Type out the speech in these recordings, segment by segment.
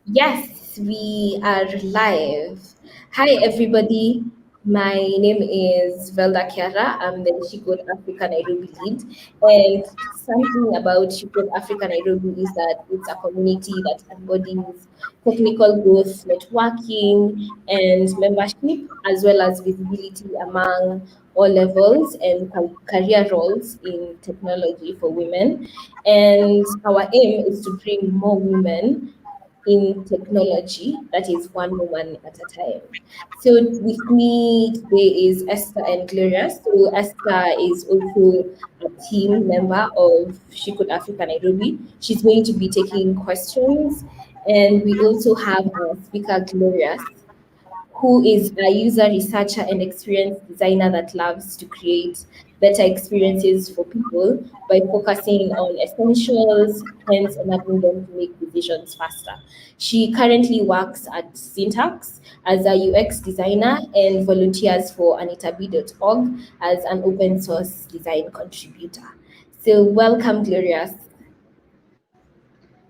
Yes, we are live. Hi, everybody. My name is Velda Kiara. I'm the She Good Africa Nairobi lead. And something about She Good Africa Nairobi is that it's a community that embodies technical growth, networking, and membership, as well as visibility among all levels and career roles in technology for women. And our aim is to bring more women in technology, that is one woman at a time. So with me today is Esther and Gloria. So Esther is also a team member of She Could Africa Nairobi. She's going to be taking questions. And we also have our speaker, Gloria, who is a user researcher and experienced designer that loves to create better experiences for people by focusing on essentials, hence enabling them to make decisions faster. She currently works at Syntax as a UX designer and volunteers for anitaB.org as an open source design contributor. So welcome, Glorious.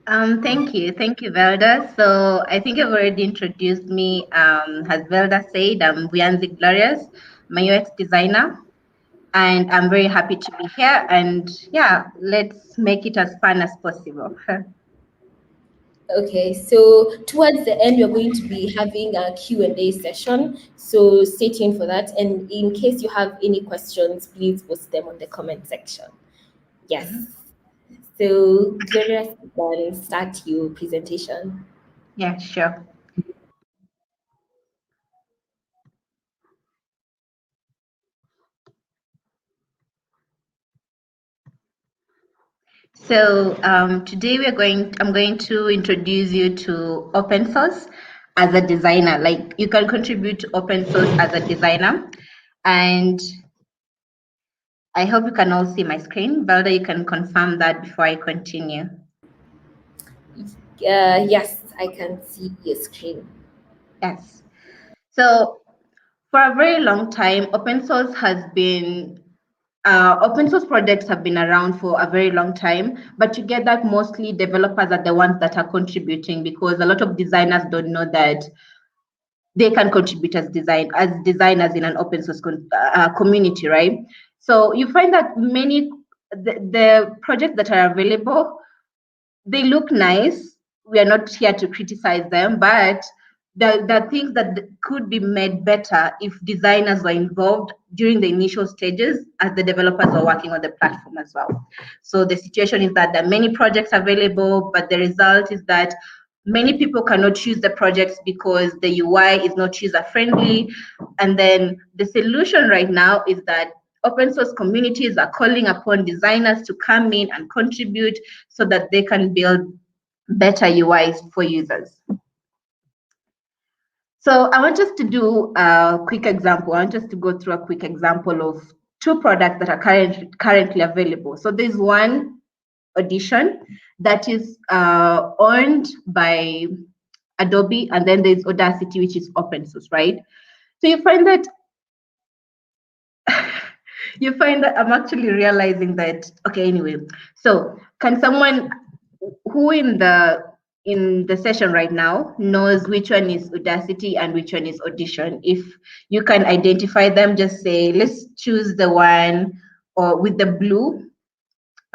Thank you, Velda. So I think you've already introduced me. As Velda said, I'm Vianzi Glorious, my UX designer, and I'm very happy to be here. And yeah, let's make it as fun as possible. Okay, so towards the end, we're going to be having a Q&A session. So stay tuned for that. And in case you have any questions, please post them on the comment section. Yes. So Gloria, you can start your presentation. Yeah, sure. So today I'm going to introduce you to open source as a designer. Like you can contribute to open source as a designer, and I hope you can all see my screen. Velda, you can confirm that before I continue. Yes, I can see your screen. Yes. So for a very long time, open source projects have been around for a very long time, but you get that mostly developers are the ones that are contributing because a lot of designers don't know that they can contribute as designers in an open source community, right? So you find that the projects that are available, they look nice. We are not here to criticize them, but there are things that could be made better if designers were involved during the initial stages as the developers were working on the platform as well. So the situation is that there are many projects available, but the result is that many people cannot choose the projects because the UI is not user friendly. And then the solution right now is that open source communities are calling upon designers to come in and contribute so that they can build better UIs for users. So I want us to do a quick example. I want us to go through a quick example of two products that are currently available. So there's one Audition that is owned by Adobe, and then there's Audacity, which is open source, right? So you find that I'm actually realizing that, okay, anyway. So can someone who in the session right now knows which one is Audacity and which one is Audition? If you can identify them, just say, let's choose the one or with the blue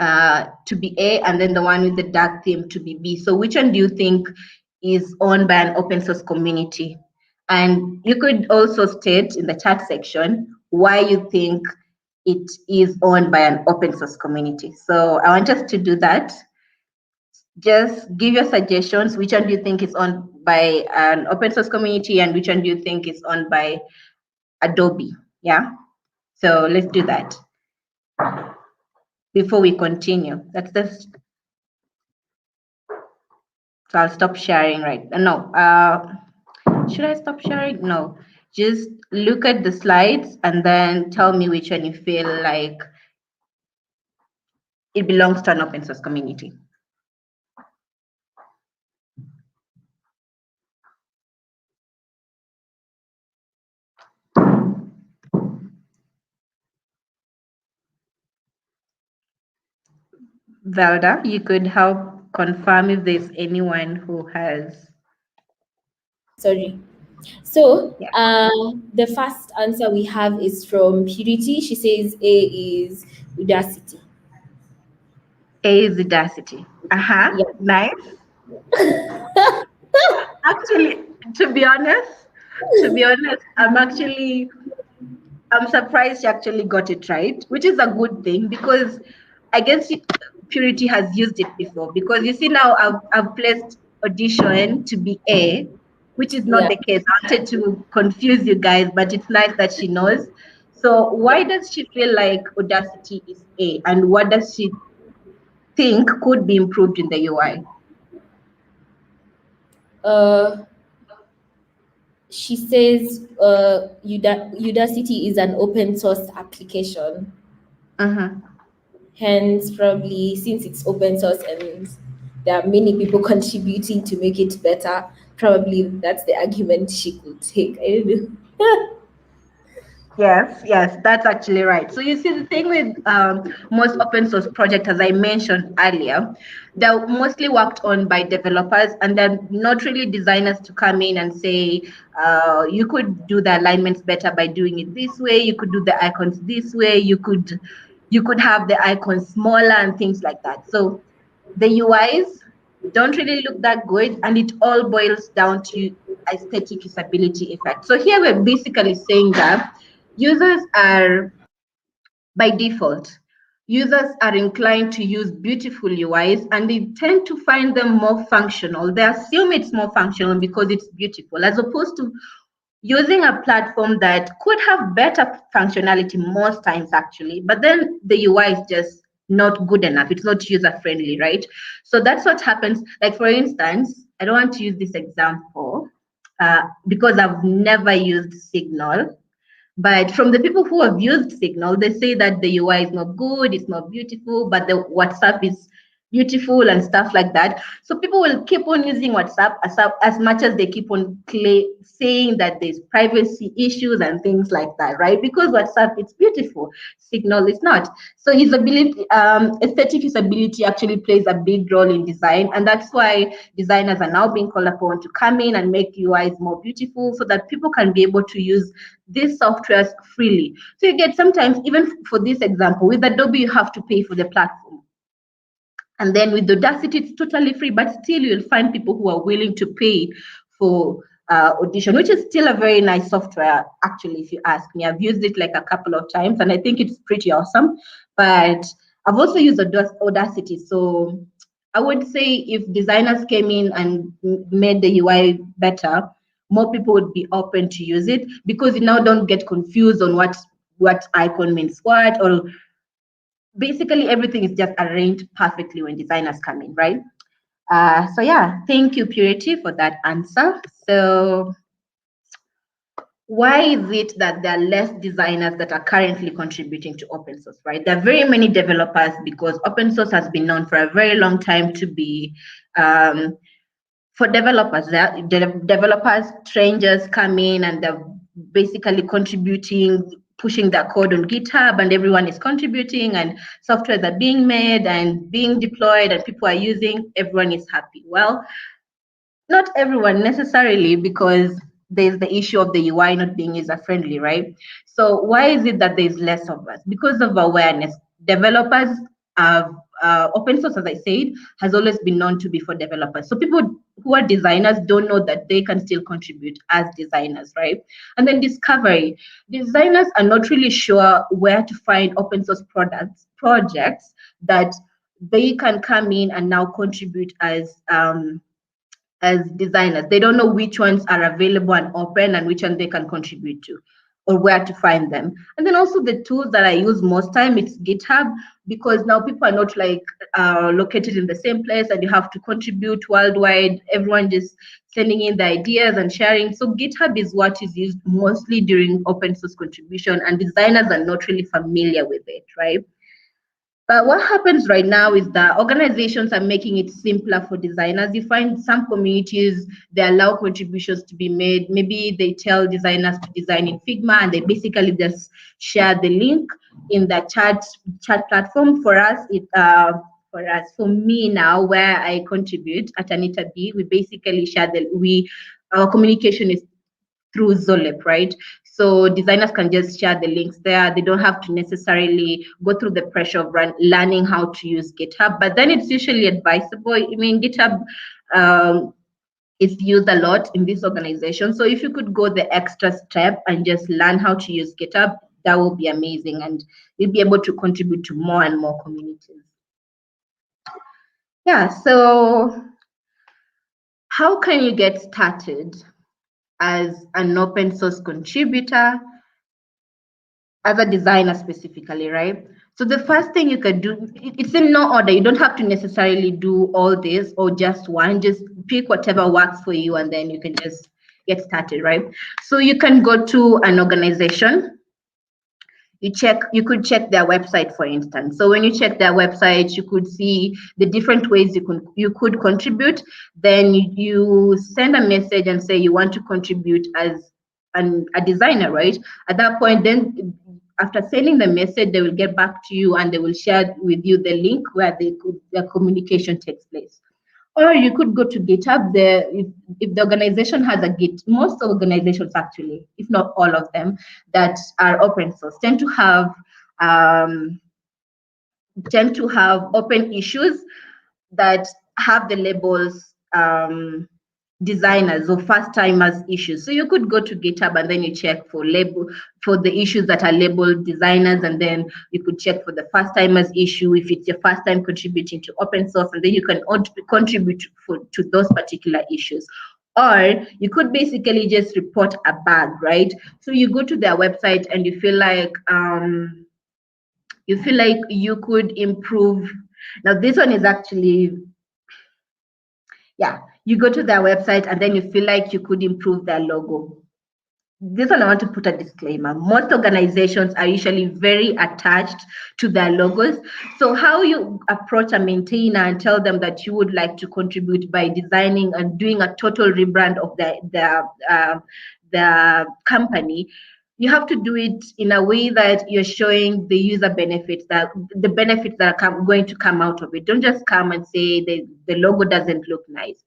to be A, and then the one with the dark theme to be B. So which one do you think is owned by an open source community? And you could also state in the chat section why you think it is owned by an open source community. So I want us to do that. Just give your suggestions. Which one do you think is owned by an open source community and which one do you think is owned by Adobe? Yeah. So let's do that before we continue. So I'll stop sharing right no. Should I stop sharing? No. Just look at the slides and then tell me which one you feel like it belongs to an open source community. Velda, you could help confirm if there's anyone who has Sorry. So Yeah. the first answer we have is from Purity. She says A is Udacity. A is Audacity. Uh-huh. Yeah. Nice. Actually, to be honest, I'm surprised she actually got it right, which is a good thing because I guess Purity has used it before. Because you see now, I've placed audition to be A, which is not Yeah. the case. I wanted to confuse you guys, but it's nice that she knows. So why does she feel like Audacity is A, and what does she think could be improved in the UI? Uh, she says Udacity is an open source application. Mm-hmm. Hence, probably since it's open source and there are many people contributing to make it better, probably that's the argument she could take. I don't know. Yes, yes, that's actually right. So you see, the thing with most open source projects, as I mentioned earlier, they're mostly worked on by developers, and they're not really designers to come in and say, you could do the alignments better by doing it this way. You could do the icons this way. You could have the icons smaller and things like that. So the UIs don't really look that good, and it all boils down to aesthetic usability effect. So here we're basically saying that users are, by default, users are inclined to use beautiful UIs, and they tend to find them more functional. They assume it's more functional because it's beautiful, as opposed to using a platform that could have better functionality most times actually, but then the UI is just not good enough. It's not user friendly, right? So that's what happens. Like for instance, I don't want to use this example because I've never used Signal, but from the people who have used Signal, they say that the UI is not good, it's not beautiful, but the WhatsApp is beautiful and stuff like that. So people will keep on using WhatsApp as much as they keep on saying that there's privacy issues and things like that, right? Because WhatsApp, it's beautiful, Signal is not. So usability, aesthetic usability actually plays a big role in design, and that's why designers are now being called upon to come in and make UIs more beautiful so that people can be able to use these softwares freely. So you get, sometimes, even for this example, with Adobe, you have to pay for the platform. And then with Audacity, it's totally free, but still you'll find people who are willing to pay for Audition, which is still a very nice software, actually, if you ask me. I've used it like a couple of times, and I think it's pretty awesome. But I've also used Audacity. So I would say if designers came in and made the UI better, more people would be open to use it, because you now don't get confused on what icon means what, or basically everything is just arranged perfectly when designers come in, right? So yeah, thank you, Purity, for that answer. So why is it that there are less designers that are currently contributing to open source, right? There are very many developers because open source has been known for a very long time to be for developers. Developers, strangers come in and they're basically contributing, pushing their code on GitHub, and everyone is contributing, and softwares are being made and being deployed, and people are using. Everyone is happy. Well, not everyone necessarily, because there's the issue of the UI not being user friendly, right? So why is it that there's less of us? Because of awareness. Developers have open source, as I said, has always been known to be for developers. So people who are designers don't know that they can still contribute as designers, right? And then discovery. Designers are not really sure where to find open source projects that they can come in and now contribute as designers. They don't know which ones are available and open and which one they can contribute to, or where to find them. And then also the tools that I use most time, it's GitHub, because now people are not like located in the same place and you have to contribute worldwide. Everyone just sending in the ideas and sharing. So GitHub is what is used mostly during open source contribution, and designers are not really familiar with it, right? But what happens right now is that organizations are making it simpler for designers. You find some communities, they allow contributions to be made. Maybe they tell designers to design in Figma, and they basically just share the link in the chat platform. For me now, where I contribute at Anita B, we basically share we our communication is through Zolep, right? So designers can just share the links there. They don't have to necessarily go through the pressure of learning how to use GitHub. But then it's usually advisable. I mean, GitHub is used a lot in this organization. So if you could go the extra step and just learn how to use GitHub, that will be amazing, and you'll be able to contribute to more and more communities. Yeah, so how can you get started as an open source contributor, as a designer specifically, right? So the first thing you can do, it's in no order. You don't have to necessarily do all this or just one. Just pick whatever works for you, and then you can just get started, right? So you can go to an organization. You could check their website, for instance. So when you check their website, you could see the different ways you could contribute. Then you send a message and say you want to contribute as a designer, right? At that point, then after sending the message, they will get back to you and they will share with you the link where their communication takes place. Or you could go to GitHub. If the organization has a Git, most organizations actually, if not all of them, that are open source um, tend to have open issues that have the labels designers or first timers issues. So you could go to GitHub and then you check for the issues that are labeled designers, and then you could check for the first timers issue if it's your first time contributing to open source, and then you can contribute to those particular issues. Or you could basically just report a bug, right? So you go to their website and you feel like you could improve. Now this one is actually, yeah, you go to their website and then you feel like you could improve their logo. This one I want to put a disclaimer. Most organizations are usually very attached to their logos. So how you approach a maintainer and tell them that you would like to contribute by designing and doing a total rebrand of the company, you have to do it in a way that you're showing the user benefits, that the benefits that are going to come out of it. Don't just come and say the logo doesn't look nice.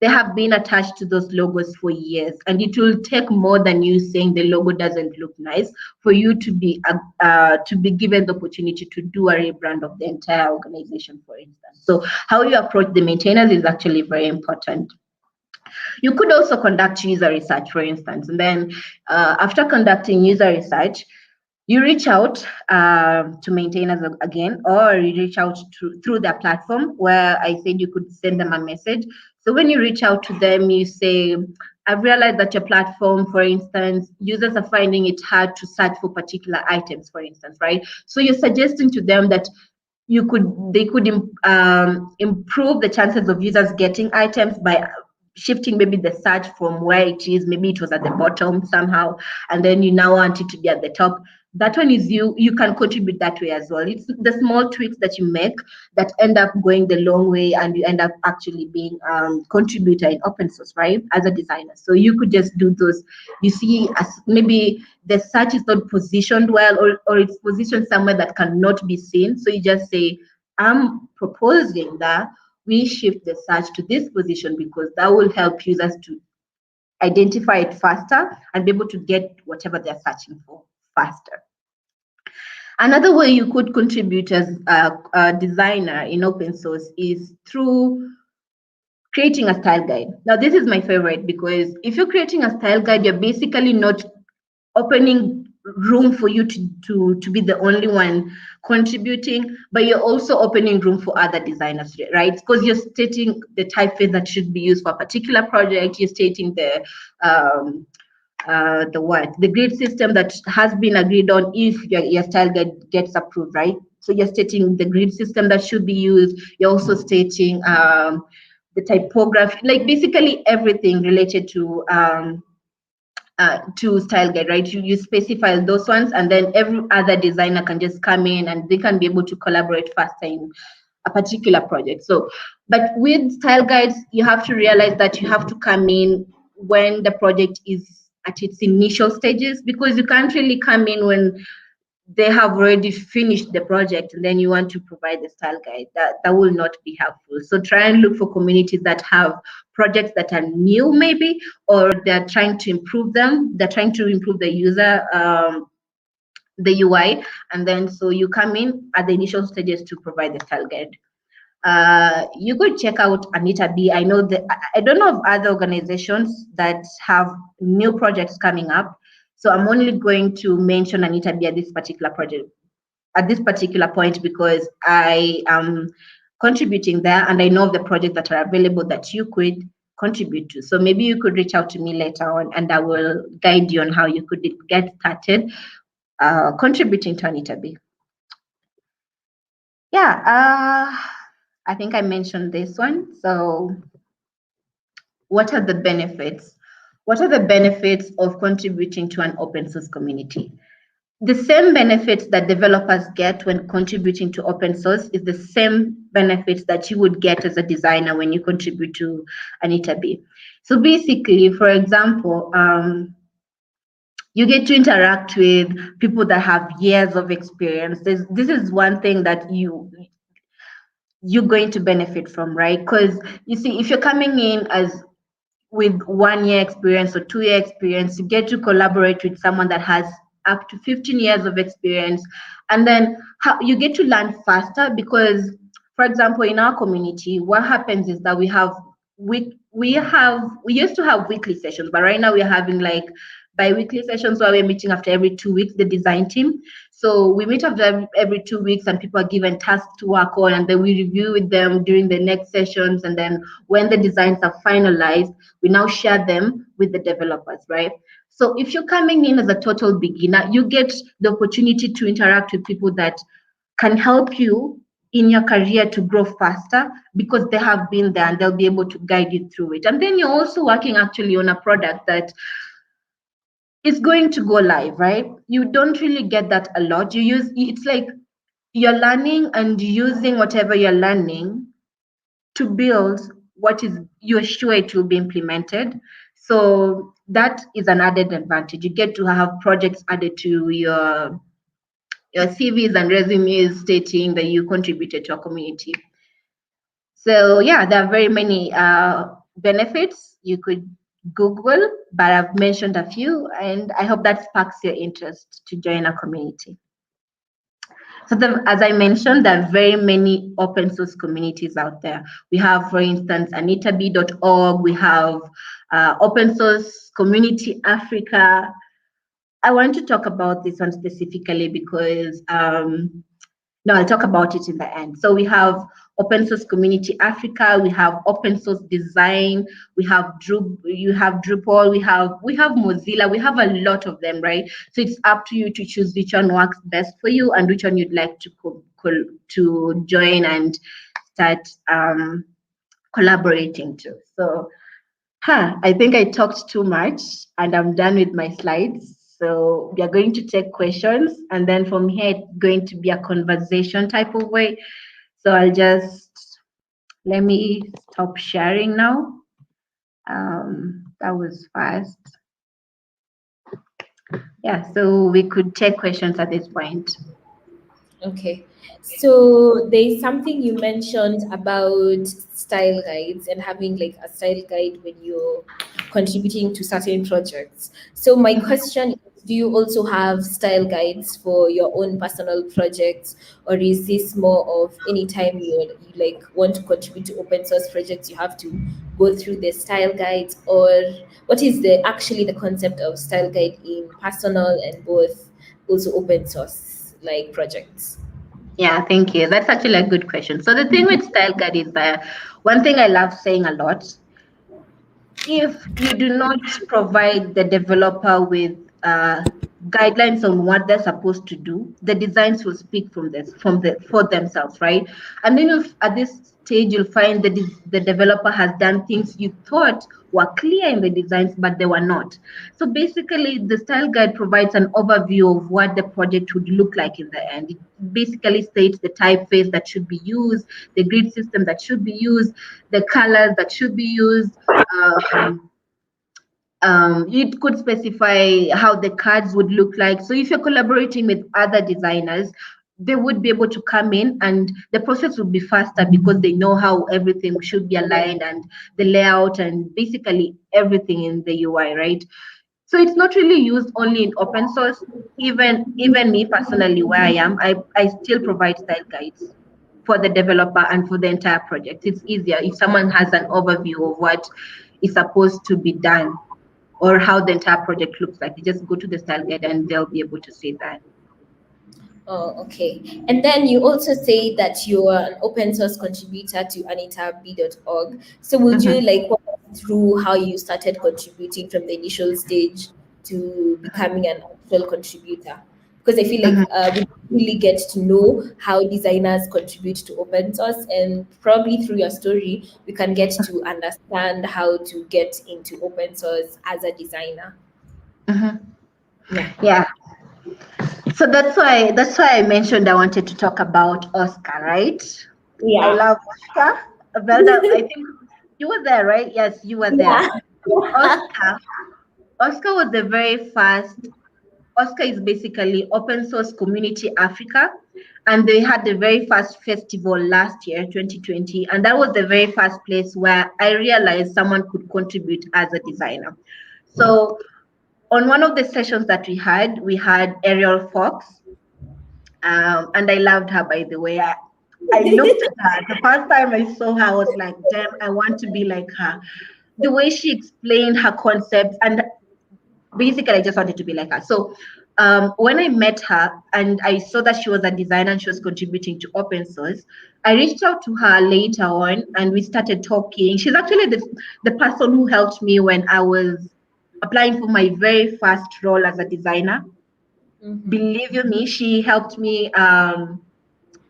They have been attached to those logos for years, and it will take more than you saying the logo doesn't look nice for you to be given the opportunity to do a rebrand of the entire organization, for instance. So how you approach the maintainers is actually very important. You could also conduct user research, for instance, and then after conducting user research, you reach out to maintainers again, or you reach out through their platform where I said you could send them a message. So when you reach out to them, you say, I've realized that your platform, for instance, users are finding it hard to search for particular items, for instance, right? So you're suggesting to them that they could improve the chances of users getting items by shifting maybe the search from where it is, maybe it was at the bottom somehow, and then you now want it to be at the top. That one is you can contribute that way as well. It's the small tweaks that you make that end up going the long way, and you end up actually being contributor in open source, right, as a designer. So you could just do those. You see, as maybe the search is not positioned well, or it's positioned somewhere that cannot be seen, so you just say, I'm proposing that we shift the search to this position because that will help users to identify it faster and be able to get whatever they're searching for faster. Another way you could contribute as a designer in open source is through creating a style guide. Now, this is my favorite because if you're creating a style guide, you're basically not opening room for you to be the only one contributing, but you're also opening room for other designers, right? Because you're stating the typeface that should be used for a particular project. You're stating the grid system that has been agreed on if your style guide gets approved, right? So you're stating the grid system that should be used. You're also stating the typography, like basically everything related to style guide, right? You specify those ones, and then every other designer can just come in and they can be able to collaborate faster in a particular project. So, but with style guides, you have to realize that you have to come in when the project is at its initial stages, because you can't really come in when they have already finished the project and then you want to provide the style guide. That will not be helpful. So try and look for communities that have projects that are new, maybe, or they're trying to improve them. They're trying to improve the user, the UI, and then so you come in at the initial stages to provide the style guide. You could check out Anita B. I know that I don't know of other organizations that have new projects coming up, so I'm only going to mention Anita B at this particular project at this particular point because I am contributing there and I know of the projects that are available that you could contribute to. So maybe you could reach out to me later on and I will guide you on how you could get started contributing to Anita B. Yeah, I think I mentioned this one. So what are the benefits? What are the benefits of contributing to an open source community? The same benefits that developers get when contributing to open source is the same benefits that you would get as a designer when you contribute to Anita B. So basically, for example, you get to interact with people that have years of experience. This is one thing that you're going to benefit from, right? Because you see, if you're coming in as with 1 year experience or 2 year experience, you get to collaborate with someone that has up to 15 years of experience. And then you get to learn faster because, for example, in our community, what happens is that we used to have weekly sessions, but right now we're having like bi-weekly sessions where we're meeting after every 2 weeks, the design team. So we meet after every 2 weeks and people are given tasks to work on and then we review with them during the next sessions. And then when the designs are finalized, we now share them with the developers, right? So if you're coming in as a total beginner, you get the opportunity to interact with people that can help you in your career to grow faster because they have been there and they'll be able to guide you through it. And then you're also working actually on a product that is going to go live, right? You don't really get that a lot. It's like you're learning and using whatever you're learning to build what is you're sure it will be implemented. So that is an added advantage. You get to have projects added to your CVs and resumes stating that you contributed to a community. So yeah, there are very many benefits you could Google, but I've mentioned a few, and I hope that sparks your interest to join a community. So as I mentioned, there are very many open source communities out there. We have, for instance, anitab.org. We have Open Source Community Africa. I want to talk about this one specifically because no, I'll talk about it in the end. So we have Open Source Community Africa, we have Open Source Design, we have you have Drupal, we have Mozilla, we have a lot of them, right? So it's up to you to choose which one works best for you and which one you'd like to join and start collaborating to. So, I think I talked too much and I'm done with my slides. So we are going to take questions and then from here it's going to be a conversation type of way. So let me stop sharing now. That was fast. Yeah, so we could take questions at this point. Okay. So there's something you mentioned about style guides and having like a style guide when you're contributing to certain projects. So my question is, do you also have style guides for your own personal projects, or is this more of anytime you like want to contribute to open source projects, you have to go through the style guides, or what is the concept of style guide in personal and both also open source like projects? Yeah, thank you. That's actually a good question. So the thing with style guide is that one thing I love saying a lot, if you do not provide the developer with guidelines on what they're supposed to do, the designs will speak for themselves, right? And then if at this stage you'll find that the developer has done things you thought were clear in the designs, but they were not. So basically, the style guide provides an overview of what the project would look like in the end. It basically states the typeface that should be used, the grid system that should be used, the colors that should be used. It could specify how the cards would look like. So if you're collaborating with other designers, they would be able to come in and the process would be faster because they know how everything should be aligned and the layout and basically everything in the UI, right? So it's not really used only in open source. Even me personally, where I still provide style guides for the developer and for the entire project. It's easier if someone has an overview of what is supposed to be done or how the entire project looks like. You just go to the style guide and they'll be able to see that. Oh, okay. And then you also say that you are an open source contributor to anitab.org. So would you Mhm, like walk us through how you started contributing from the initial stage to becoming an actual contributor? Because I feel like mhm, we don't really get to know how designers contribute to open source, and probably through your story, we can get to understand how to get into open source as a designer. mhm. Yeah. Yeah. So that's why I mentioned I wanted to talk about Oscar, right? I Yeah. love Oscar. Velda, I think you were there, right? Yes, you were there. Yeah. Oscar. Oscar was the very first. Oscar is basically open source community Africa, and they had the very first festival last year, 2020, and that was the very first place where I realized someone could contribute as a designer. So on one of the sessions that we had Ariel Fox, and I loved her, by the way. I looked at her. The first time I saw her, I was like, damn, I want to be like her. The way she explained her concepts, and basically, I just wanted to be like her. So when I met her and I saw that she was a designer and she was contributing to open source, I reached out to her later on and we started talking. She's actually the person who helped me when I was applying for my very first role as a designer. Mm-hmm. Believe you me, she helped me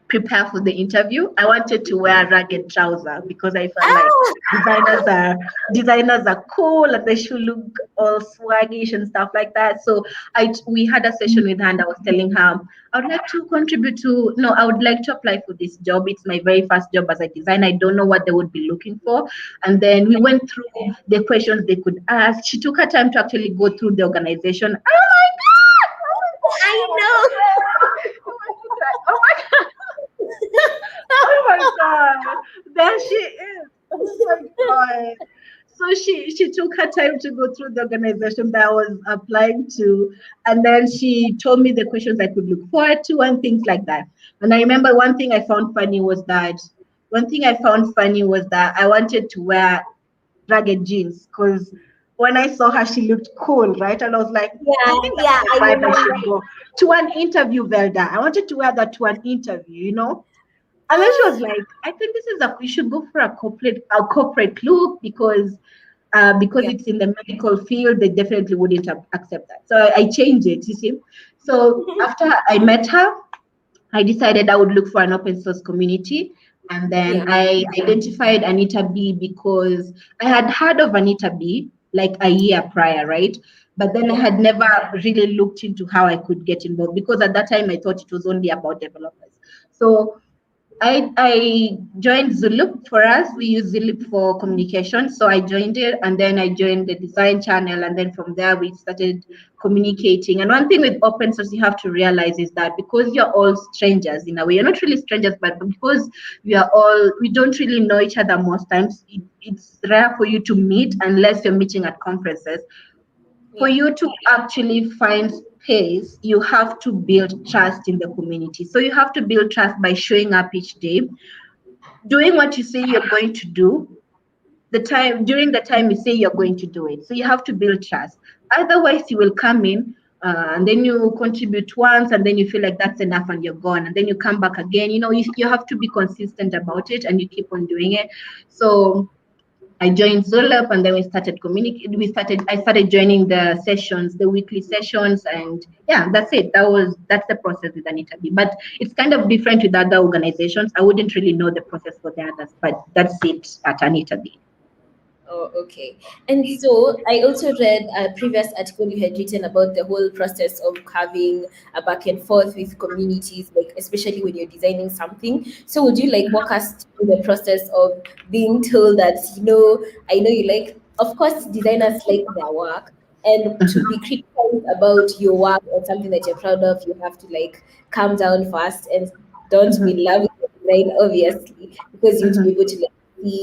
prepare for the interview. I wanted to wear ragged trouser because I felt like designers are designers are cool and they should look all swaggish and stuff like that. So we had a session with her and I was telling her I would like to contribute to no, I would like to apply for this job. It's my very first job as a designer. I don't know what they would be looking for. And then we went through the questions they could ask. She took her time to actually go through the organization. Oh my god! Oh my god! I I want to know. cry. I want to cry. Oh my god! Oh my god, there she is. Oh my god. So she took her time to go through the organization that I was applying to, and then she told me the questions I could look forward to and things like that. And I remember one thing I found funny was that I wanted to wear ragged jeans because when I saw her, she looked cool, right? And I was like, Yeah, I think that's yeah, the I vibe I remember. should go to an interview, Velda. I wanted to wear that to an interview, you know? And then she was like, I think this is a you should go for a corporate look because Yeah, it's in the medical field, they definitely wouldn't accept that. So I changed it, you see. So after I met her, I decided I would look for an open source community. And then yeah, I identified Anita B because I had heard of Anita B like a year prior, right? But then I yeah, had never really looked into how I could get involved because at that time I thought it was only about developers. So I joined Zulip. For us, we use Zulip for communication. So I joined it and then I joined the design channel. And then from there, we started communicating. And one thing with open source you have to realize is that because you're all strangers in a way, you're not really strangers, but because we don't really know each other most times, it's rare for you to meet unless you're meeting at conferences. For yeah, you to actually find space, you have to build trust in the community. So you have to build trust by showing up each day, doing what you say you're going to do, the time during the time you say you're going to do it. So you have to build trust. Otherwise, you will come in and then you contribute once and then you feel like that's enough and you're gone. And then you come back again. You have to be consistent about it and you keep on doing it. So I joined Zolap and then we started communicating. I started joining the sessions, the weekly sessions, and yeah, that's it. That's the process with Anita B. But it's kind of different with other organizations. I wouldn't really know the process for the others, but that's it at Anita B. Oh, okay. And so I also read a previous article you had written about the whole process of having a back and forth with communities, like especially when you're designing something. So would you like walk us through the process of being told that, I know you like, of course, designers like their work, And to be criticized about your work or something that you're proud of, you have to like calm down fast and don't be in love with the design, obviously, because you'd be able to like see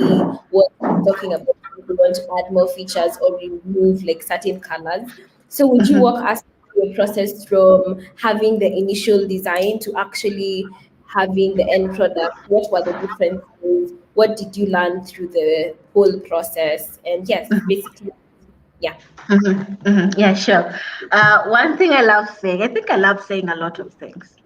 what you're talking about. If you want to add more features or remove like certain colors. So would you walk us through a process from having the initial design to actually having the end product? What were the differences? What did you learn through the whole process? And yes, basically, yeah. Yeah, sure. One thing I love saying, I think I love saying a lot of things.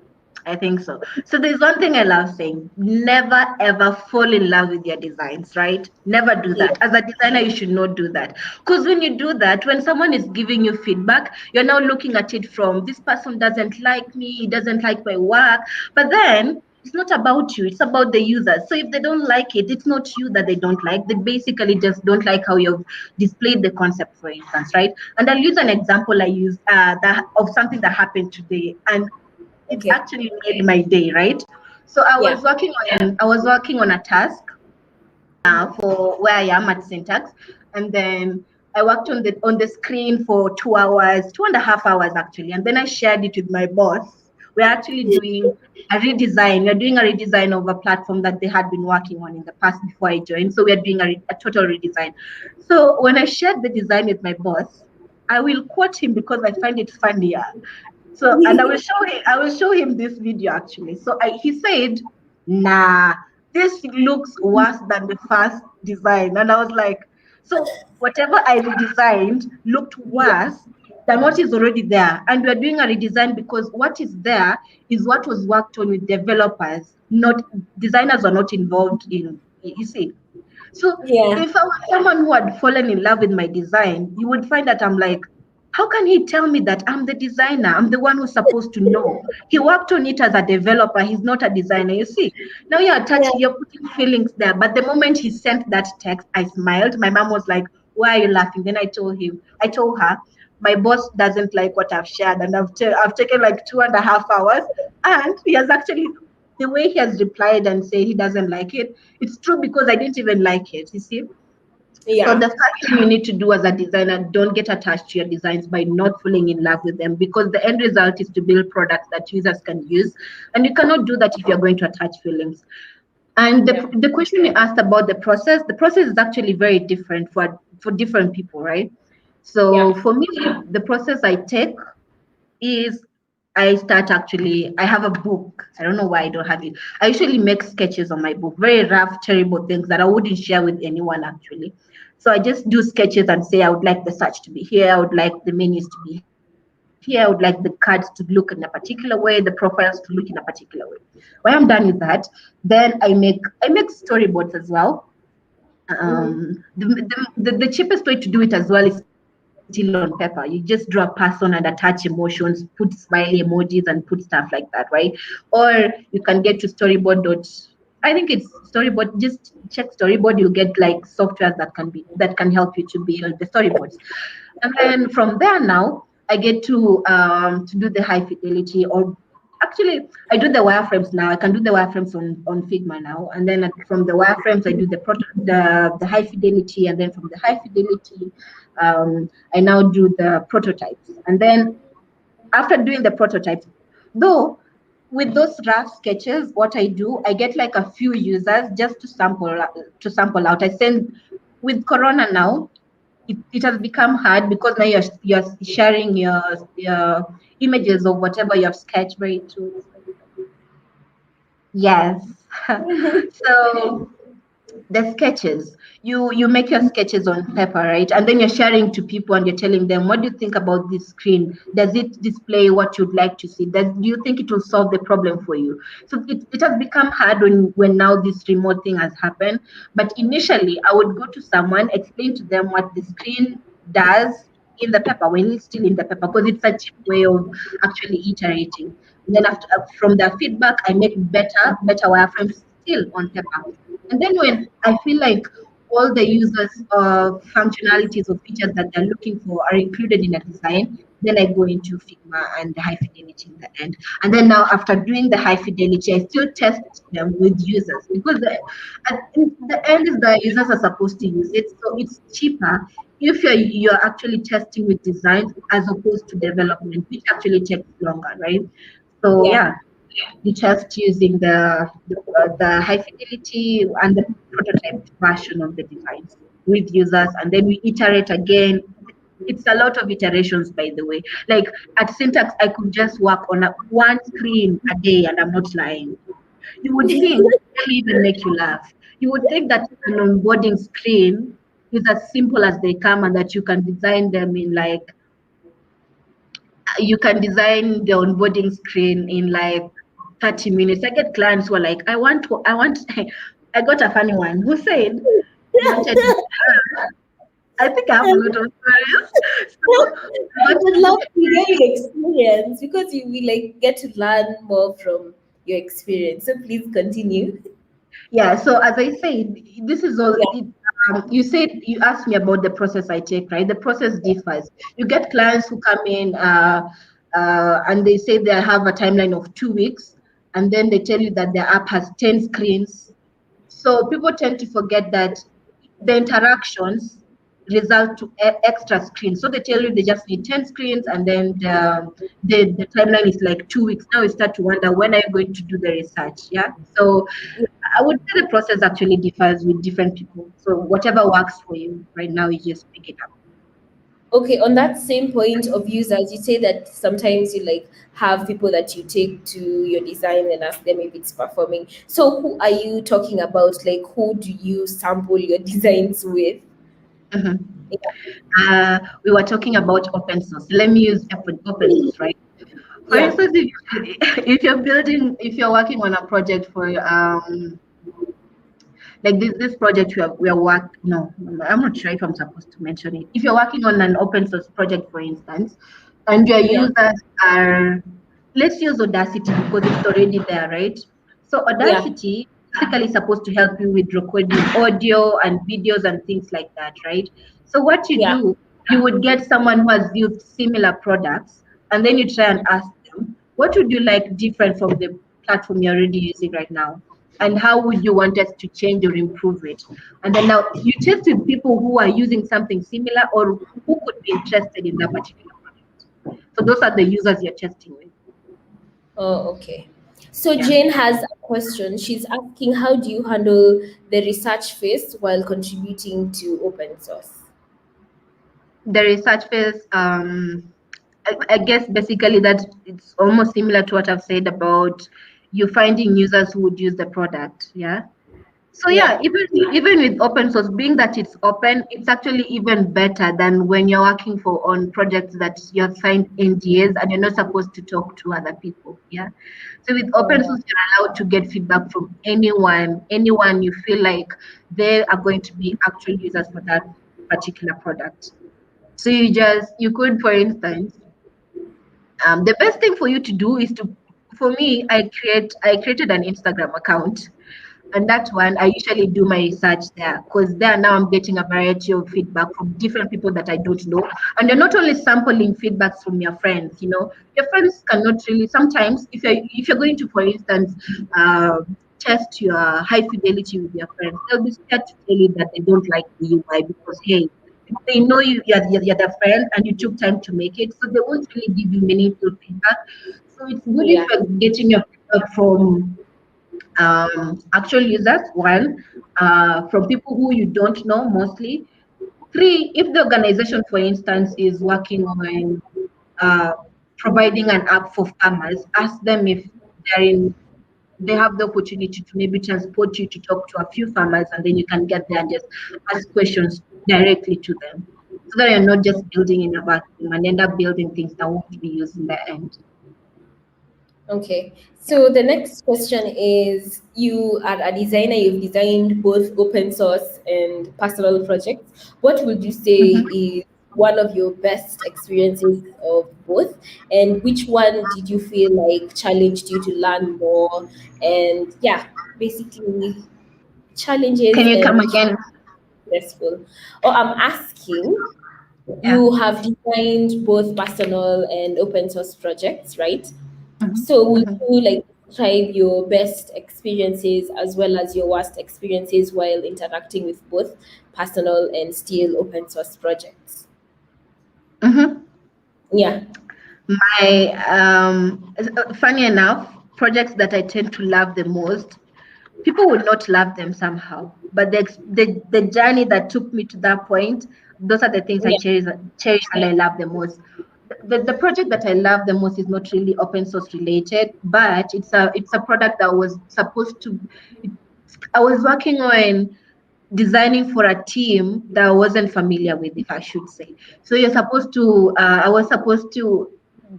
I think so. So there's one thing I love saying: never ever fall in love with your designs, right? Never do Yeah. that. As a designer, you should not do that. Because when you do that, when someone is giving you feedback, you're now looking at it from this person doesn't like me, he doesn't like my work. But then it's not about you, it's about the users. So if they don't like it, it's not you that they don't like. They basically just don't like how you've displayed the concept, for instance, right? And I'll use an example I used that of something that happened today. And it's Okay. actually made my day, right? So Yeah. I was working on a task for where I am at Syntax, and then I worked on the screen for 2 hours, 2.5 hours actually, and then I shared it with my boss. We're actually doing a redesign. We're doing a redesign of a platform that they had been working on in the past before I joined. So we're doing a total redesign. So when I shared the design with my boss, I will quote him because I find it funnier. So, and I will show him this video actually. So he said, nah, this looks worse than the first design. And I was like, so whatever I redesigned looked Yeah. worse than what is already there. And we're doing a redesign because what is there is what was worked on with developers, not designers are not involved in, you see. So Yeah. if I was someone who had fallen in love with my design, you would find that I'm like, how can he tell me that I'm the designer? I'm the one who's supposed to know. He worked on it as a developer. He's not a designer. You see, now you're Yeah. attaching, you're putting feelings there. But the moment he sent that text, I smiled. My mom was like, why are you laughing? Then I told her, my boss doesn't like what I've shared, and I've taken like 2.5 hours, and he has actually the way he has replied and said he doesn't like it, it's true because I didn't even like it, you see. So Yeah. the first thing you need to do as a designer, don't get attached to your designs by not falling in love with them, because the end result is to build products that users can use, and you cannot do that if you're going to attach feelings. And Yeah. the question you asked about the process is actually very different for different people, right? So Yeah. for me, the process I take is I start actually, I have a book. I don't know why I don't have it. I usually make sketches on my book, very rough, terrible things that I wouldn't share with anyone actually. So I just do sketches and say, I would like the search to be here. I would like the menus to be here. I would like the cards to look in a particular way, the profiles to look in a particular way. When I'm done with that, then I make storyboards as well. Mm-hmm. The cheapest way to do it as well is still on paper. You just draw a person and attach emotions, put smiley emojis and put stuff like that, right? Or you can get to storyboard dot, I think it's storyboard, just check storyboard, you'll get like softwares that can help you to build the storyboards. And then from there now I get to do the high fidelity, or actually I do the wireframes now. I can do the wireframes on Figma now, and then from the wireframes I do the high fidelity, and then from the high fidelity I now do the prototypes. And then after doing the prototypes, though, with those rough sketches, what I do, I get like a few users just to sample out. I send with Corona now, it has become hard because now you're sharing your images of whatever you have sketched very too. Yes. So the sketches, you make your sketches on paper, right? And then you're sharing to people and you're telling them, what do you think about this screen? Does it display what you'd like to see? Do you think it will solve the problem for you? So it has become hard when now this remote thing has happened. But initially I would go to someone, explain to them what the screen does in the paper when it's still in the paper, because it's a cheap way of actually iterating. And then after from their feedback, I make better wireframes still on paper. And then when I feel like all the users functionalities or features that they're looking for are included in a design, then I go into Figma and the high fidelity in the end. And then now after doing the high fidelity, I still test them with users, because at the end is the users are supposed to use it. So it's cheaper you're actually testing with designs as opposed to development, which actually takes longer, right? So Yeah. yeah, we test using the high fidelity and the prototype version of the designs with users, and then we iterate again. It's a lot of iterations, by the way. Like at Syntax, I could just work on one screen a day, and I'm not lying. You would think, let me even make you laugh. You would think that an onboarding screen is as simple as they come, and that you can design them in like you can design the onboarding screen in like 30 minutes. I get clients who are like, I want, I got a funny one who said he wanted, I think I have a lot of stories. So I I got, would love to get your experience because you will like get to learn more from your experience. So please continue. yeah. So as I said, this is all. Yeah, You said you asked me about the process I take, right? The process differs. You get clients who come in and they say they have a timeline of 2 weeks, and then they tell you that their app has 10 screens. So people tend to forget that the interactions result to extra screens. So they tell you they just need 10 screens, and then the timeline is like 2 weeks. Now you start to wonder, when are you going to do the research? Yeah. So I would say the process actually differs with different people. So whatever works for you right now, you just pick it up. okay, on that same point of users, you say that sometimes you like have people that you take to your design and ask them if it's performing. So who are you talking about? Like who do you sample your designs with? Mhm. Yeah. We were talking about open source. Let me use open source, right? For Yeah. instance, if you're building, if you're working on a project for like this project we are work no, I'm not sure if I'm supposed to mention it. If you're working on an open source project, for instance, and your Yeah. users are, let's use Audacity because it's already there, right? So Yeah. Audacity basically supposed to help you with recording audio and videos and things like that, right? So what you Yeah. do, you would get someone who has built similar products, and then you try and ask them, what would you like different from the platform you're already using right now? And how would you want us to change or improve it? And then now you test with people who are using something similar or who could be interested in that particular product. So those are the users you're testing with. Oh, okay. So Yeah. Jane has a question. She's asking, how do you handle the research phase while contributing to open source? The research phase, I guess basically that it's almost similar to what I've said about you finding users who would use the product. Yeah. So yeah, Yeah. even with open source, being that it's open, it's actually even better than when you're working for on projects that you have signed NDAs and you're not supposed to talk to other people. Yeah. So with open Oh, source, you're allowed to get feedback from anyone you feel like they are going to be actual users for that particular product. So you could, for instance, the best thing for you to do is to, for me, I created an Instagram account, and that one I usually do my research there because there now I'm getting a variety of feedback from different people that I don't know. And you're not only sampling feedbacks from your friends, your friends cannot really sometimes if you're going to, for instance, test your high fidelity with your friends, they'll be scared to tell you that they don't like the UI because hey, they know you're their friend and you took time to make it, so they won't really give you meaningful feedback. So it's good if yeah. you're getting your feedback from actual users, one, from people who you don't know mostly. Three, if the organization, for instance, is working on uh, providing an app for farmers, ask them if they're in, they have the opportunity to maybe transport you to talk to a few farmers, and then you can get there and just ask questions directly to them. So that you're not just building in a vacuum and end up building things that won't be used in the end. Okay. Yeah. So the next question is, you are a designer, you've designed both open source and personal projects. What would you say Mhm. is one of your best experiences of both? And which one did you feel like challenged you to learn more? And yeah, basically Can challenges you come and again? successful. Or I'm asking, Yeah. you have designed both personal and open source projects, right? Mhm. So would Mhm. you like describe your best experiences as well as your worst experiences while interacting with both personal and still open source projects. Mm-hmm. Yeah, My funny enough, projects that I tend to love the most, people would not love them somehow, but the journey that took me to that point, those are the things I yeah, cherish and I love the most. The project that I love the most is not really open source related, but it's a product that was supposed to. It, I was working on designing for a team that I wasn't familiar with, if I should say. So you're supposed to. I was supposed to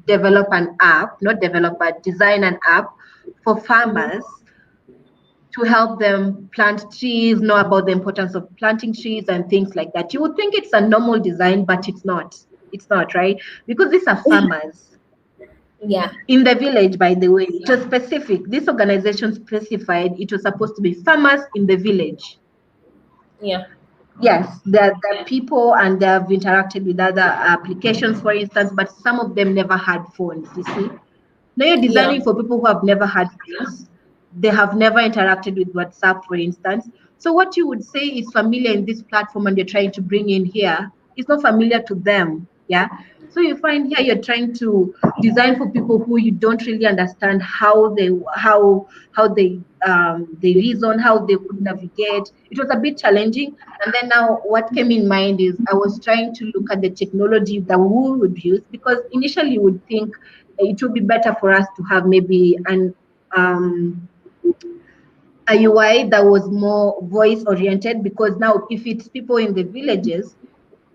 develop an app, not develop, but design an app for mhm, farmers to help them plant trees, know about the importance of planting trees and things like that. You would think it's a normal design, but it's not. It's not, right? Because these are farmers yeah, in the village, by the way. It was specific. This organization specified it was supposed to be farmers in the village. yeah, Yes, there are people and they have interacted with other applications, for instance, but some of them never had phones, you see. Now you're yeah, designing for people who have never had phones. They have never interacted with WhatsApp, for instance. So what you would say is familiar in this platform and you're trying to bring in here is not familiar to them. Yeah. So you find here you're trying to design for people who you don't really understand how they reason, how they could navigate. It was a bit challenging. And then now what came in mind is I was trying to look at the technology that we would use because initially you would think it would be better for us to have maybe um, a UI that was more voice oriented because now if it's people in the villages,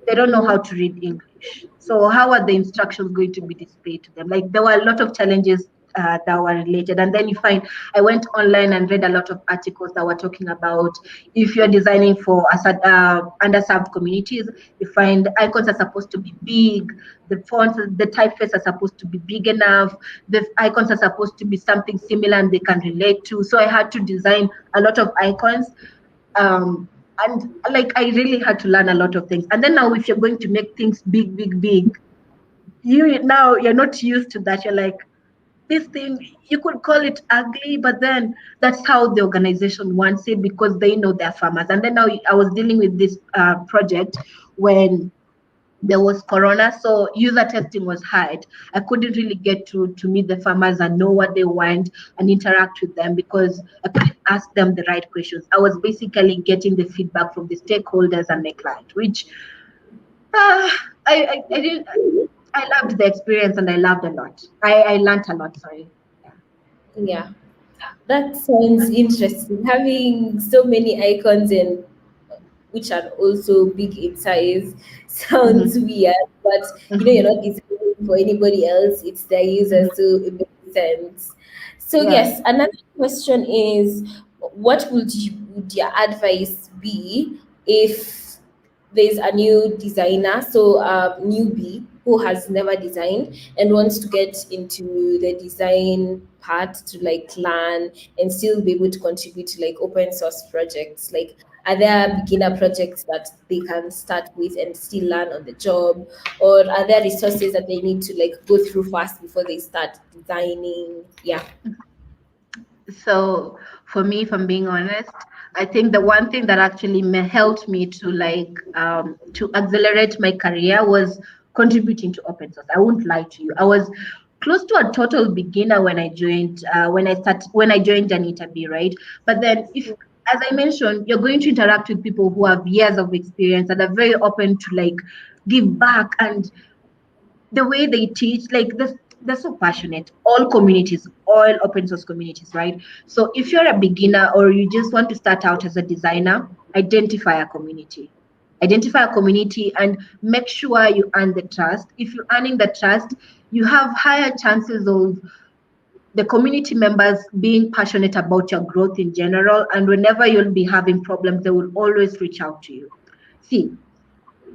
they don't know how mhm, to read English. So how are the instructions going to be displayed to them? Like there were a lot of challenges that were related. And then you find I went online and read a lot of articles that were talking about if you're designing for underserved communities, you find icons are supposed to be big, the fonts, the typeface are supposed to be big enough, the icons are supposed to be something similar and they can relate to. So I had to design a lot of icons um and like I really had to learn a lot of things. And then now if you're going to make things big, big, big, you're not used to that. You're like, this thing, you could call it ugly, but then that's how the organization wants it because they know they're farmers. And then now I was dealing with this project when there was corona, so user testing was hard. I couldn't really get to meet the farmers and know what they want and interact with them because I couldn't ask them the right questions. I was basically getting the feedback from the stakeholders and my client, which uh, I didn't. I loved the experience and I loved a lot. I learned a lot. Sorry. Yeah. yeah. That sounds interesting. Having so many icons and which are also big in size sounds Mm-hmm. weird, but you're Mm-hmm. not designing for anybody else, it's their Mm-hmm. users, so it makes sense. So Yeah. yes, another question is, would your advice be if there's a new designer, so a newbie who has never designed and wants to get into the design part to like learn and still be able to contribute to like open source projects? Like, are there beginner projects that they can start with and still learn on the job, or are there resources that they need to like go through first before they start designing? Yeah, So for me, if I'm being honest, I think the one thing that actually helped me to to accelerate my career was contributing to open source. I won't lie to you. I was close to a total beginner when I joined when I joined Janita B, right? But then if as I mentioned, you're going to interact with people who have years of experience and are very open to like give back and the way they teach, like this, they're so passionate. All communities, all open source communities, right? So if you're a beginner or you just want to start out as a designer, identify a community. Identify a community and make sure you earn the trust. If you're earning the trust, you have higher chances of the community members being passionate about your growth in general. And whenever you'll be having problems, they will always reach out to you. See,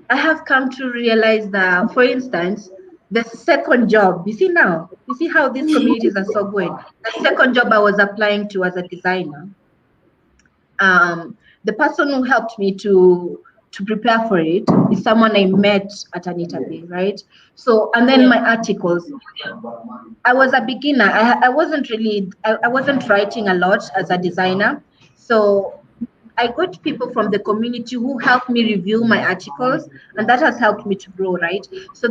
I have come to realize that, for instance, the second job, you see how these communities are so going. The second job I was applying to as a designer, the person who helped me to prepare for it is someone I met at an interview, right? So, and then Yeah. my articles, I was a beginner. I wasn't really, I wasn't writing a lot as a designer. So I got people from the community who helped me review my articles, and that has helped me to grow, right? So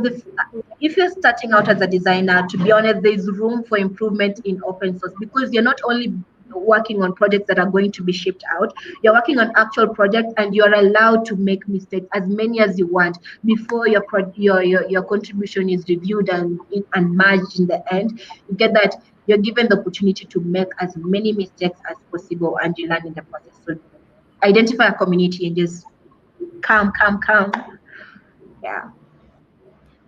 if you're starting out as a designer, to be honest, there's room for improvement in open source because you're not only working on projects that are going to be shipped out, you're working on actual projects, and you're allowed to make mistakes as many as you want before your contribution is reviewed and merged in the end. You get that you're given the opportunity to make as many mistakes as possible, and you learn in the process. So identify a community and just come. Yeah.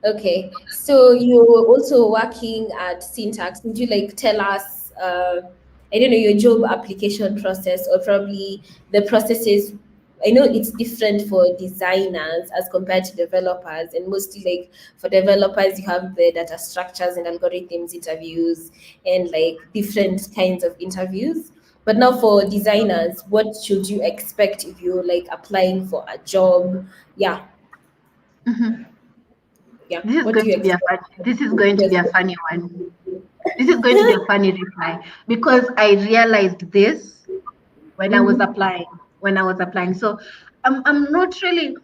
Okay, so you're also working at Syntax. Would you like tell us, I don't know, your job application process or probably the processes? I know it's different for designers as compared to developers, and mostly like for developers, you have the data structures and algorithms interviews and like different kinds of interviews. But now for designers, what should you expect if you're like applying for a job? Yeah, Mhm. yeah. This is What do going you to be a expect? fun, this is going to be a funny one. This is going to be a funny reply because I realized this when I was Mhm. applying. When I was applying, so I'm not really.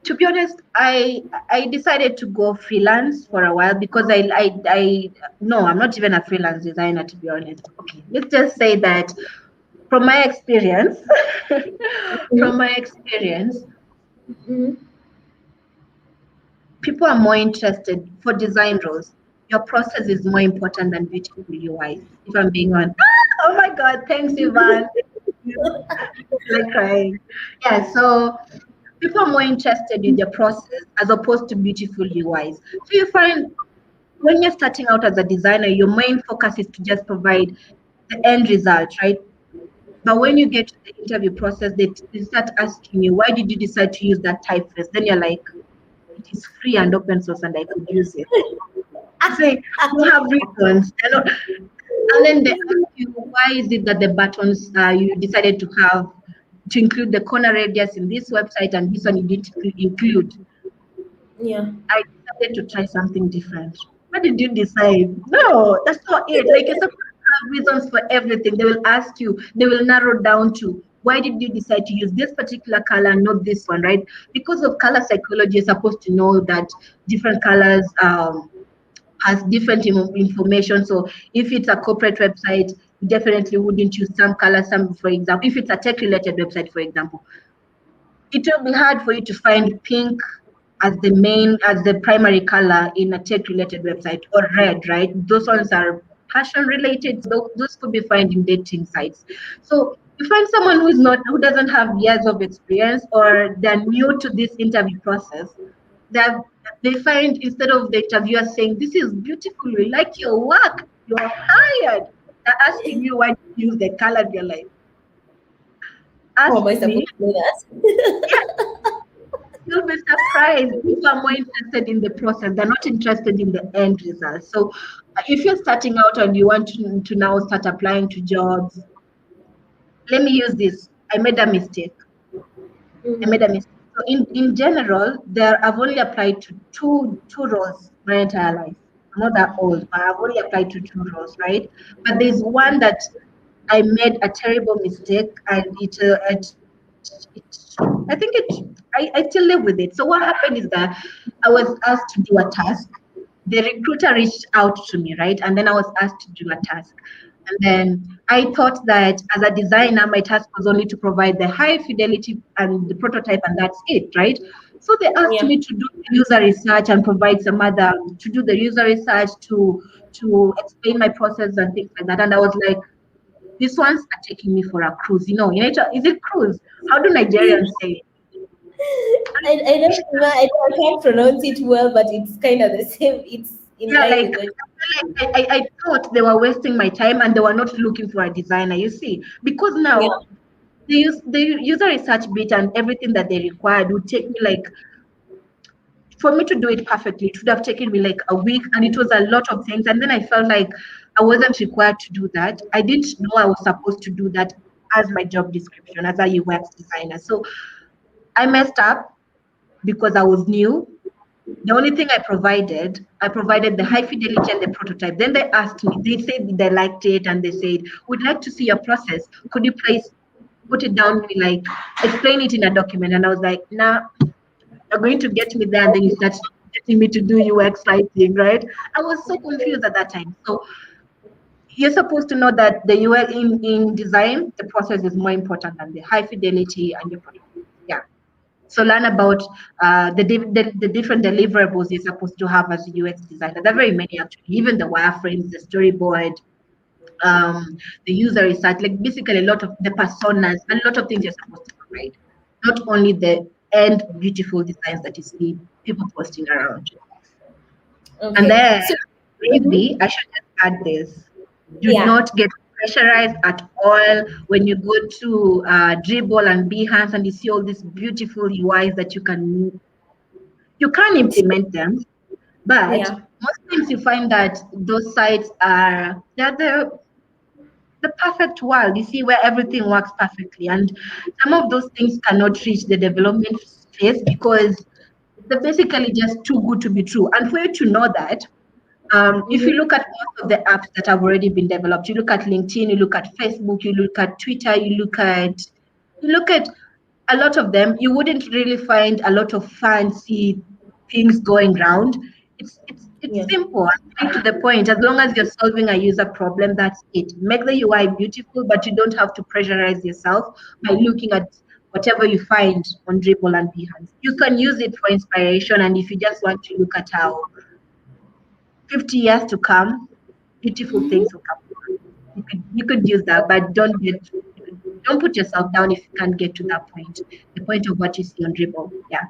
To be honest, I decided to go freelance for a while because I no, I'm not even a freelance designer, to be honest. Okay, let's just say that from my experience, from Mhm. my experience, Mhm. people are more interested for design roles. Your process is more important than beautiful UI. If I'm being honest. Oh my God! Thanks, Ivan. Like crying. Yeah. So people are more interested in the process as opposed to beautiful UIs. So you find when you're starting out as a designer, your main focus is to just provide the end result, right? But when you get to the interview process, they start asking you, why did you decide to use that typeface? Then you're like, it is free and open source and I could use it. I say, you have reasons. And then they ask you, why is it that the buttons you decided to have to include the corner radius in this website and this one you didn't include? Yeah. I decided to try something different. What did you decide? No, that's not it. Like you're supposed to have reasons for everything. They will ask you, they will narrow down to why did you decide to use this particular color, not this one, right? Because of color psychology, you're supposed to know that different colors has different information. So if it's a corporate website, you definitely wouldn't use some color, some, for example, if it's a tech related website, for example, it will be hard for you to find pink as the primary color in a tech related website or red, right? Those ones are passion related. Those could be found in dating sites. So you find someone who doesn't have years of experience or they're new to this interview process, that they find instead of the interviewer saying, this is beautiful, we like your work, you're hired. They're asking you why you use the color. You're like, How ask am I me. supposed to know that? You'll be surprised. People are more interested in the process. They're not interested in the end result. So if you're starting out and you want to now start applying to jobs, let me use this. I made a mistake. I made a Mhm. mistake. So in general, I've only applied to two roles my entire life. I'm not that old, but I've only applied to two roles, right? But there's one that I made a terrible mistake, and I think I still live with it. So what happened is that I was asked to do a task. The recruiter reached out to me, right? And then I was asked to do a task. And then I thought that as a designer, my task was only to provide the high fidelity and the prototype, and that's it, right? So they asked Yeah. me to do the user research and provide some other to do the user research to explain my process and things like that. And I was like, these ones are taking me for a cruise. Is it cruise? How do Nigerians say it? I don't know. I can't pronounce it well, but it's kind of the same. It's in Yeah, line like with what. I thought they were wasting my time and they were not looking for a designer, you see. Because Yeah. now the user research bit and everything that they required would take me like for me to do it perfectly, it would have taken me like a week and it was a lot of things. And then I felt like I wasn't required to do that. I didn't know I was supposed to do that as my job description as a UX designer. So I messed up because I was new. The only thing I provided the high fidelity and the prototype. Then they asked me, they said they liked it and they said, we'd like to see your process. Could you please put it down, like explain it in a document? And I was like, nah, you're going to get me there and then you start getting me to do UX writing, right? I was so confused at that time. So you're supposed to know that the UX in design, the process is more important than the high fidelity and the prototype. Yeah. So learn about the different deliverables you're supposed to have as a UX designer. There are very many actually, even the wireframes, the storyboard, the user research, like basically a lot of the personas, a lot of things you're supposed to know, right? Not only the end beautiful designs that you see people posting around. And Okay. then, So, maybe mhm, I should just add this. Do yeah, not get pressurized at all when you go to Dribble and Behance and you see all these beautiful UIs that you can implement them, but yeah, most times you find that those sites are they're the perfect world. You see where everything works perfectly, and some of those things cannot reach the development phase because they're basically just too good to be true. And for you to know that, if you mm-hmm, look at most of the apps that have already been developed, you look at LinkedIn, you look at Facebook, you look at Twitter, you look at a lot of them, you wouldn't really find a lot of fancy things going round. It's yeah. simple and straight to the point. As long as you're solving a user problem, that's it. Make the UI beautiful, but you don't have to pressurize yourself by looking at whatever you find on Dribble and Behance. You can use it for inspiration, and if you just want to look at how 50 years to come, beautiful things will come. You could use that, but don't put yourself down if you can't get to that point. The point of what you see on Dribble. Yeah.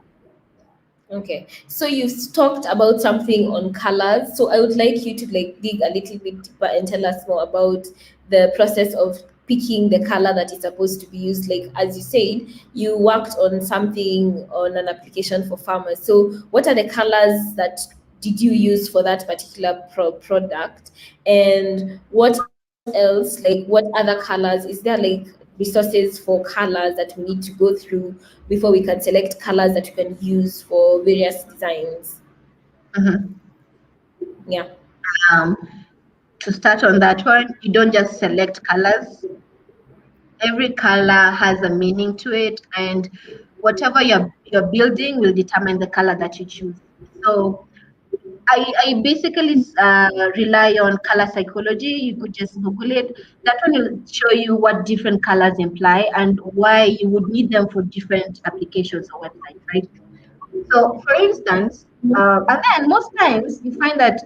Okay, so you've talked about something on colors. So I would like you to like dig a little bit deeper and tell us more about the process of picking the color that is supposed to be used. Like as you said, you worked on something on an application for farmers. So what are the colors that did you use for that particular product? And what else? Like what other colors? Is there like resources for colors that we need to go through before we can select colors that we can use for various designs? Mhm. Yeah, Um, to start on that one, you don't just select colors. Every color has a meaning to it, and whatever you're building will determine the color that you choose. So I basically rely on color psychology. You could just Google it. That one will show you what different colors imply and why you would need them for different applications or websites, right? So, for instance, and then most times you find that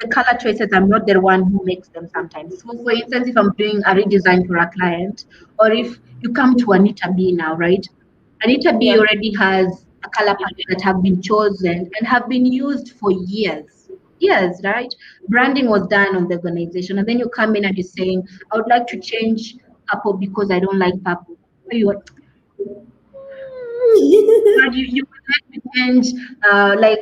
the color choices, I'm not the one who makes them sometimes. So, for instance, if I'm doing a redesign for a client, or if you come to Anita B now, right? Anita B yeah, already has a color palette that have been chosen and have been used for years. Years, right? Branding was done on the organization, and then you come in and you're saying, I would like to change purple because I don't like purple. You but you would like to change like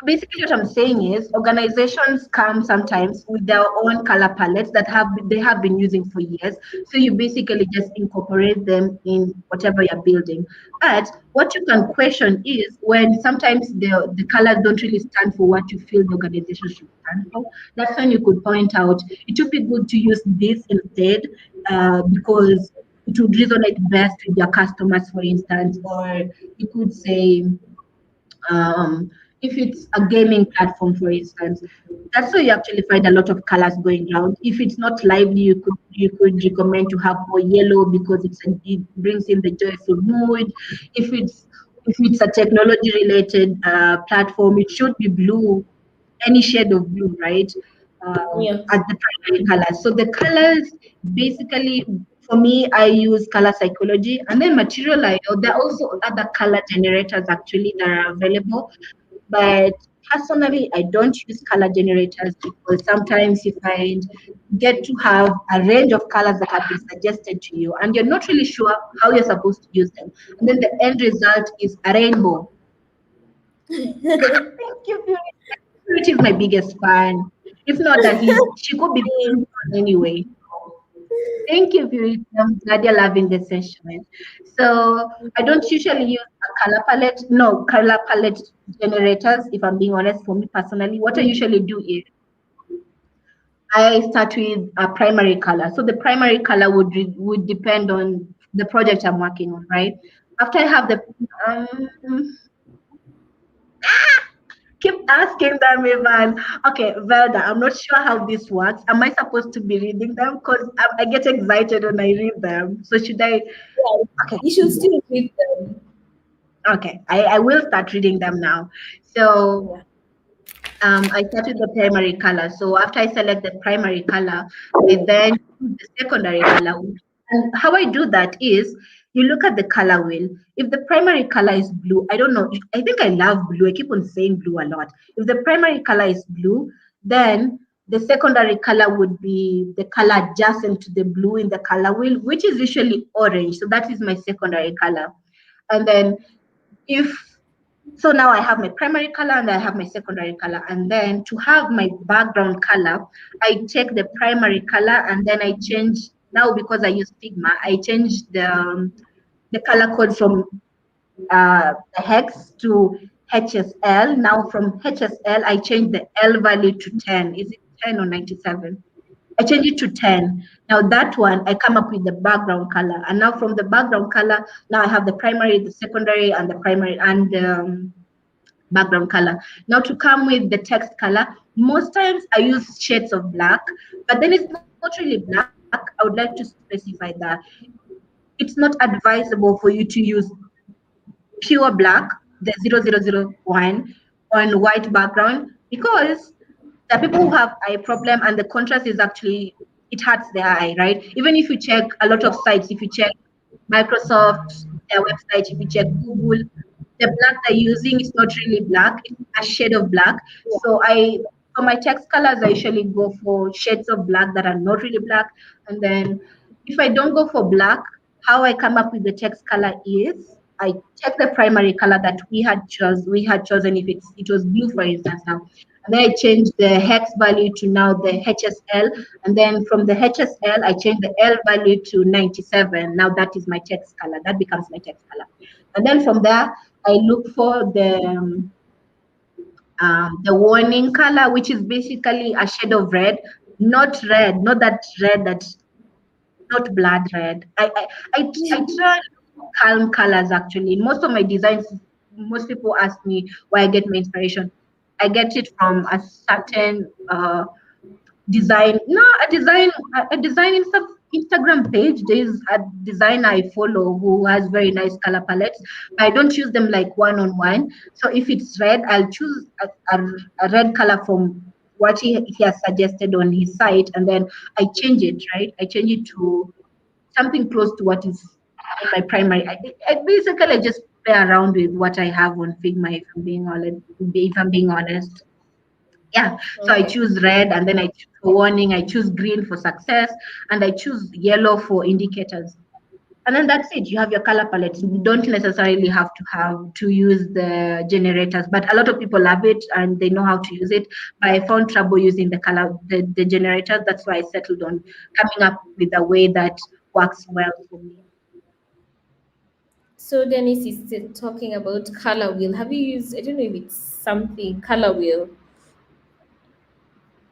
basically what I'm saying is organizations come sometimes with their own color palettes that they have been using for years. So you basically just incorporate them in whatever you're building. But what you can question is when sometimes the colors don't really stand for what you feel the organization should stand for. That's when you could point out it would be good to use this instead because it would resonate best with your customers, for instance, or you could say um, if it's a gaming platform, for instance, that's where you actually find a lot of colors going around. If it's not lively, you could recommend to have more yellow because it brings in the joyful mood. If it's a technology related platform, it should be blue, any shade of blue, right? yeah, As the primary colors. So the colors basically, for me, I use color psychology, and then material. I know there are also other color generators actually that are available, but personally, I don't use color generators because sometimes you find you get to have a range of colors that have been suggested to you, and you're not really sure how you're supposed to use them, and then the end result is a rainbow. Thank you, Purity. Purity is my biggest fan. If not that she could be anyway. Thank you, Purity. I'm glad you're loving the session. So I don't usually use a color palette. No, color palette generators, if I'm being honest, for me personally. What I usually do is I start with a primary color. So the primary color would depend on the project I'm working on, right? After I have the keep asking them, Ivan. Okay, Velda, I'm not sure how this works. Am I supposed to be reading them? Because I get excited when I read them. So should I? Yeah, Okay, you should still read them. okay. I will start reading them now. So Yeah. I start with the primary color. So after I select the primary color, I then choose the secondary color. And how I do that is you look at the color wheel. If the primary color is blue, I don't know. I think I love blue. I keep on saying blue a lot. If the primary color is blue, then the secondary color would be the color adjacent to the blue in the color wheel, which is usually orange. So that is my secondary color. And then if so now I have my primary color and I have my secondary color. And then to have my background color, I take the primary color and then I change now because I use Figma, I change the color code from the hex to HSL. Now from HSL, I change the L value to 10. Is it 10 or 97? I change it to 10. Now that one, I come up with the background color. And now from the background color, now I have the primary, the secondary, and the primary, and background color. Now to come with the text color, most times I use shades of black, but then it's not really black. I would like to specify that it's not advisable for you to use pure black, the 0001 on white background because there are people who have eye problem and the contrast is actually it hurts their eye, right? Even if you check a lot of sites, if you check Microsoft, their website, if you check Google, the black they're using is not really black, it's a shade of black. So I for my text colors I usually go for shades of black that are not really black. And then if I don't go for black, how I come up with the text color is I check the primary color that we had chosen if it was blue for instance now. And then I change the hex value to now the HSL. And then from the HSL, I change the L value to 97. Now that is my text color. That becomes my text color. And then from there, I look for the warning color, which is basically a shade of red, not that red that not blood red. I try calm colors actually. Most of my designs, most people ask me where I get my inspiration. I get it from a certain design. No, a design Instagram page. There's a designer I follow who has very nice color palettes. But I don't choose them like one on one. So if it's red, I'll choose a red color from what he has suggested on his site, and then I change it. Right, I change it to something close to what is in my primary. I basically just play around with what I have on Figma. If I'm being honest, yeah. So I Okay. choose red, and then I choose for warning. I choose green for success, and I choose yellow for indicators. And then that's it. You have your color palette. You don't necessarily have to use the generators, but a lot of people love it and they know how to use it. But I found trouble using the generators. That's why I settled on coming up with a way that works well for me. So Dennis is still talking about color wheel. Have you used? I don't know if it's something color wheel.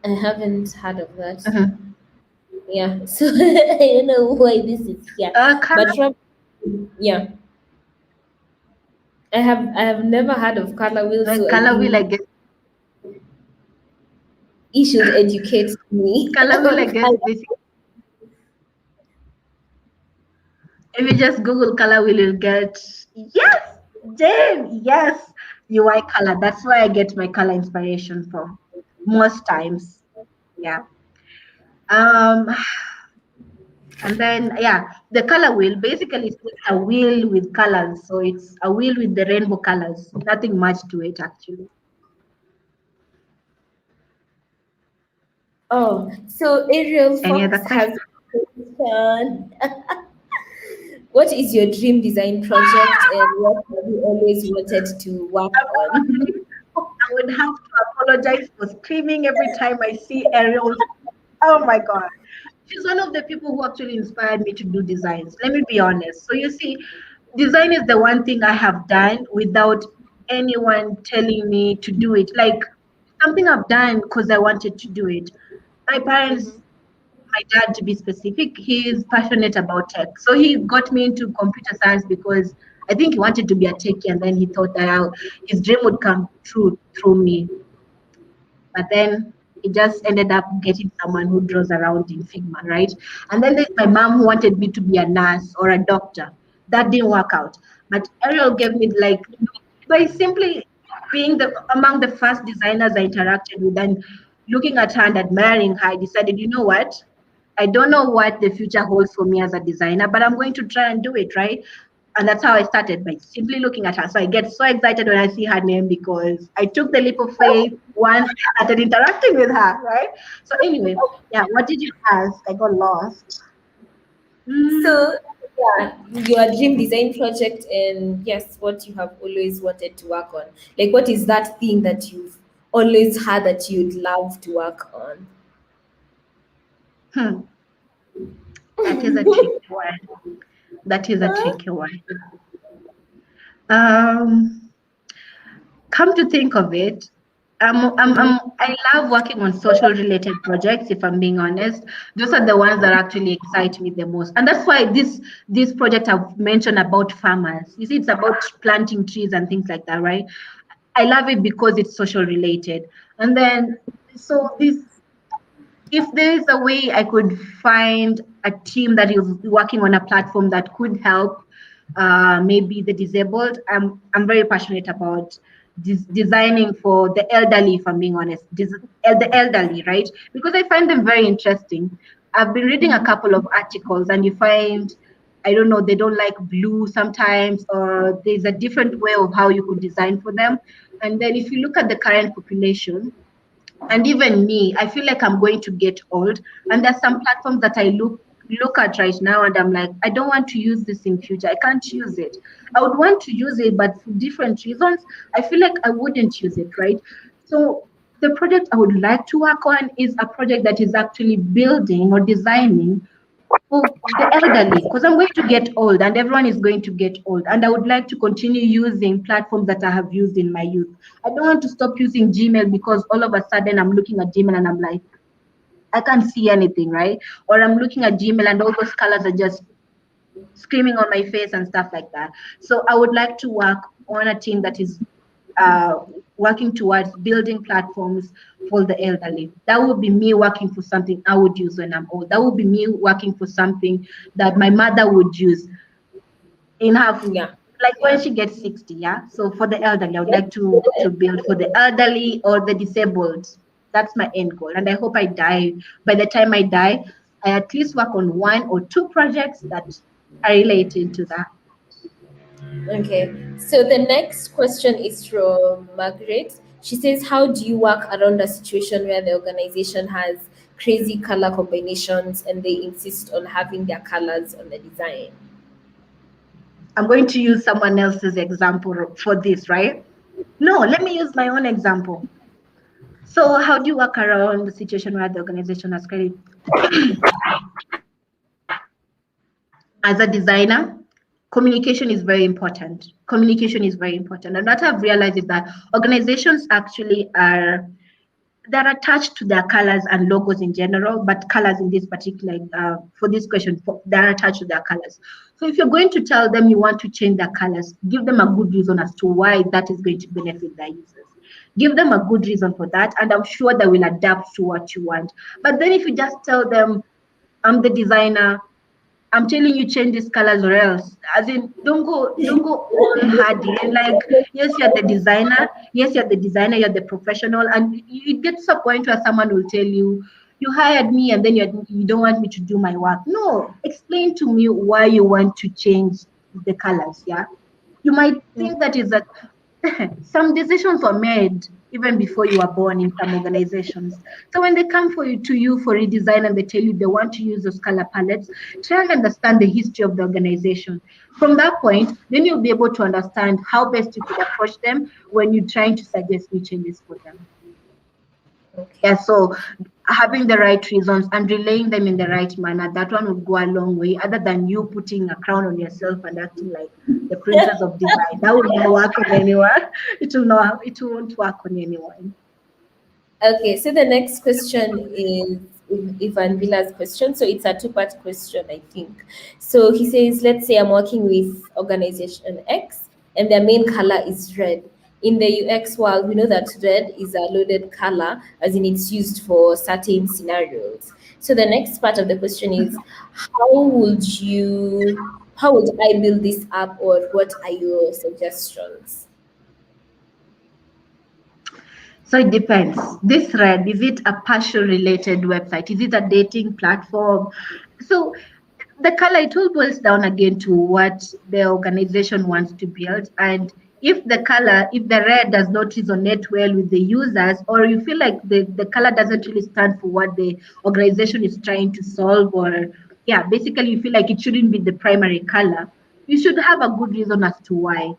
I haven't heard of that. Mhm. Yeah. So I don't know why this is here, but Color, from yeah, I have never heard of color wheel. So I color wheel, I think guess. he should educate me Color wheel, I on guess. color. Basically, if you just Google color wheel, you'll get yes, Jane, yes, UI color. That's where I get my color inspiration from most times. Yeah. Um, and then yeah, the color wheel basically is just a wheel with colors. So it's a wheel with the rainbow colors. Nothing much to it actually. Oh, so Ariel Any other Fox question? has a question. What is your dream design project and what have you always wanted to work on? I would have to apologize for screaming every time I see Ariel's. Oh my god. She's one of the people who actually inspired me to do designs. Let me be honest. So you see, design is the one thing I have done without anyone telling me to do it. Like something I've done because I wanted to do it. My Mm-hmm. parents, my dad to be specific, he is passionate about tech. So he got me into computer science because I think he wanted to be a techie, and then he thought that his dream would come true through me. But then he just ended up getting someone who draws around in Figma, right? And then there's my mom who wanted me to be a nurse or a doctor. That didn't work out. But Ariel gave me like by simply being the among the first designers I interacted with and looking at her and admiring her, I decided, you know what? I don't know what the future holds for me as a designer, but I'm going to try and do it, right? And that's how I started by simply looking at her. So I get so excited when I see her name because I took the leap of faith once I started interacting with her, right? So anyway, yeah, what did you ask? I got lost. Mm, So, yeah, your dream design project, and yes, what you have always wanted to work on. Like, what is that thing that you've always had that you'd love to work on? hmm, that is a tricky one. That is a tricky one. Um, Come to think of it, I love working on social related projects, if I'm being honest. Those are the ones that actually excite me the most. And that's why this project I've mentioned about farmers. You see, it's about planting trees and things like that, right? I love it because it's social related. And then so this if there is a way I could find a team that is working on a platform that could help maybe the disabled, I'm very passionate about designing for the elderly, if I'm being honest, the elderly, right? Because I find them very interesting. I've been reading a couple of articles, and you find, I don't know, they don't like blue sometimes, or there's a different way of how you could design for them. And then if you look at the current population, and even me, I feel like I'm going to get old, and there's some platforms that I look at right now and I'm like, I don't want to use this in future. I can't use it. I would want to use it, but for different reasons I feel like I wouldn't use it, right? So the project I would like to work on is a project that is actually building or designing for the elderly, because I'm going to get old and everyone is going to get old. And I would like to continue using platforms that I have used in my youth. I don't want to stop using Gmail because all of a sudden I'm looking at Gmail and I'm like, I can't see anything, right? Or I'm looking at Gmail and all those colors are just screaming on my face and stuff like that. So I would like to work on a team that is uh, working towards building platforms for the elderly. That would be me working for something I would use when I'm old. That would be me working for something that my mother would use in her Yeah. like when she gets 60. Yeah, so for the elderly I would like to build for the elderly or the disabled. That's my end goal, and I hope I die by the time I die, I at least work on one or two projects that are related to that. Okay. So the next question is from Margaret. She says, how do you work around a situation where the organization has crazy color combinations and they insist on having their colors on the design? I'm going to use someone else's example for this, right? No, let me use my own example. So how do you work around the situation where the organization has credit? As a designer, communication is very important. Communication is very important. And what I've realized is that organizations actually are they're attached to their colors and logos in general, but colors in this particular for this question, they're attached to their colors. So if you're going to tell them you want to change their colors, give them a good reason as to why that is going to benefit their users. Give them a good reason for that, and I'm sure they will adapt to what you want. But then if you just tell them, I'm the designer, I'm telling you change these colors or else. As in, don't go all hardy. And like, yes, you're the designer. Yes, you're the designer. You're the professional. And it gets to a point where someone will tell you, you hired me, and then you don't want me to do my work. No, explain to me why you want to change the colors. Yeah, you might think that is that some decisions were made even before you were born in some organizations. So when they come to you for redesign and they tell you they want to use those color palettes, try and understand the history of the organization. From that point, then you'll be able to understand how best you could approach them when you're trying to suggest new changes for them. Okay. Yeah, so having the right reasons and relaying them in the right manner, that one would go a long way, other than you putting a crown on yourself and acting like the princess of design. That will not work on anyone. It won't work on anyone. Okay, so the next question is Ivan Villa's question. So it's a two-part question, I think. So he says, let's say I'm working with organization X and their main color is red. In the UX world, we know that red is a loaded color, as in it's used for certain scenarios. So the next part of the question is, how would I build this up, or what are your suggestions? So it depends. This Red, is it a passion related website? Is it a dating platform? So the color, it all boils down again to what the organization wants to build. And if the color, if the red does not resonate well with the users, or you feel like the color doesn't really stand for what the organization is trying to solve, or yeah, basically you feel like it shouldn't be the primary color, you should have a good reason as to why.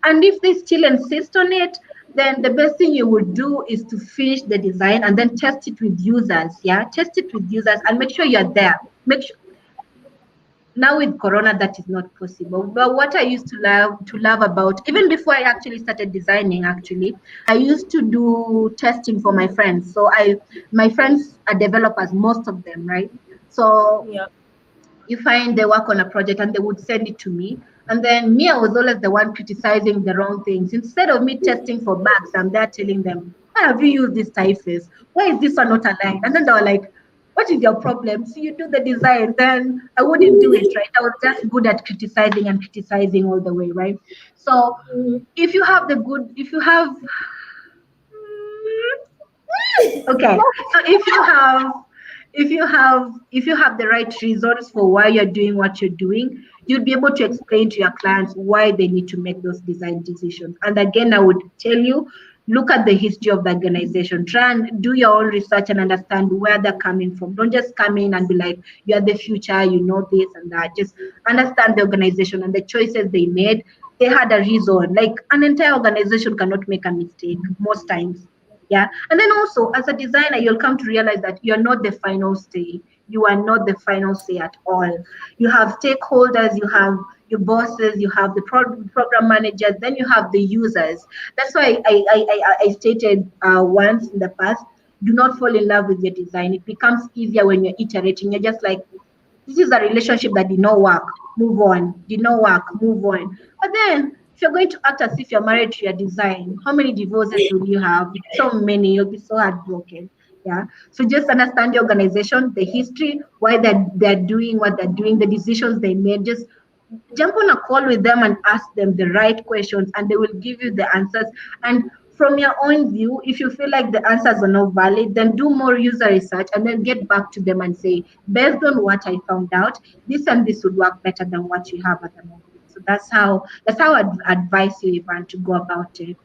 And if they still insist on it, then the best thing you would do is to finish the design and then test it with users. Yeah, test it with users and make sure you're there. Make sure now with Corona that is not possible. But what I used to love about, even before I actually started designing, actually, I used to do testing for my friends. So my friends are developers, most of them, right? So Yeah. you find they work on a project and they would send it to me. And then me, I was always the one criticizing the wrong things. Instead of me testing for bugs, I'm there telling them, why have you used this typeface? Why is this one not aligned? And then they were like, what is your problem? So you do the design, then I wouldn't do it, right? I was just good at criticizing and criticizing all the way, right? So if you have the good, if you have Okay, so if you have the right reasons for why you're doing what you're doing, you'll be able to explain to your clients why they need to make those design decisions. And again, I would tell you, look at the history of the organization. Try and do your own research and understand where they're coming from. Don't just come in and be like, you're the future, you know this and that. Just understand the organization and the choices they made. They had a reason. Like an entire organization cannot make a mistake most times. Yeah. And then also, as a designer, you'll come to realize that you're not the final say. You are not the final say at all. You have stakeholders, you have your bosses, you have the program managers, then you have the users. That's why I stated once in the past, do not fall in love with your design. It becomes easier when you're iterating. You're just like, this is a relationship that did not work, move on, did not work, move on. But then if you're going to act as if you're married to your design, how many divorces will you have? So many, you'll be so heartbroken. Yeah. So just understand the organization, the history, why they're doing what they're doing, the decisions they made. Just jump on a call with them and ask them the right questions, and they will give you the answers. And from your own view, if you feel like the answers are not valid, then do more user research and then get back to them and say, based on what I found out, this and this would work better than what you have at the moment. So that's how I'd advise you, Ivan, to go about it.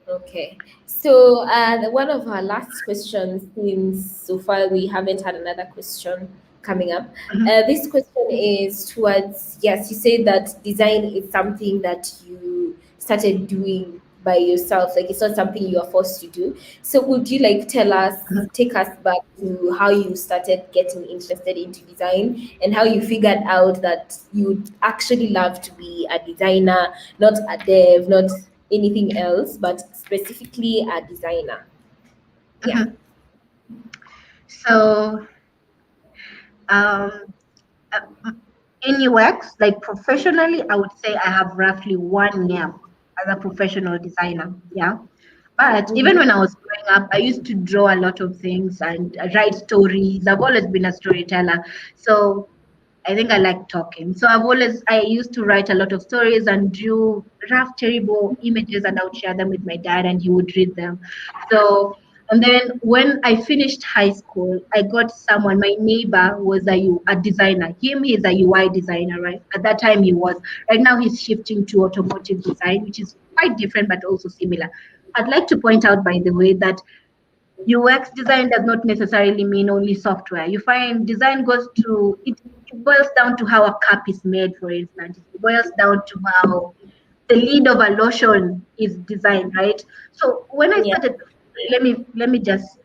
Okay. So, one of our last questions, since so far we haven't had another question coming up. Mhm, This question is towards, yes, you said that design is something that you started doing by yourself, like it's not something you are forced to do. So, would you like mhm, take us back to how you started getting interested into design and how you figured out that you'd actually love to be a designer, not a dev, not anything else, but specifically a designer. Yeah. mhm. So um, uh, in UX, like professionally, I would say I have roughly 1 year as a professional designer. Yeah. But even when I was growing up, I used to draw a lot of things and write stories. I've always been a storyteller. So I think I like talking. So I used to write a lot of stories and drew rough, terrible images, and I would share them with my dad and he would read them. So, and then when I finished high school, I got someone, my neighbor was a designer. He's a UI designer, right? At that time he was. Right now he's shifting to automotive design, which is quite different but also similar. I'd like to point out, by the way, that UX design does not necessarily mean only software. You find design goes to it boils down to how a cup is made, for instance. It boils down to how the lid of a lotion is designed, right? So when I Yeah. started, let me just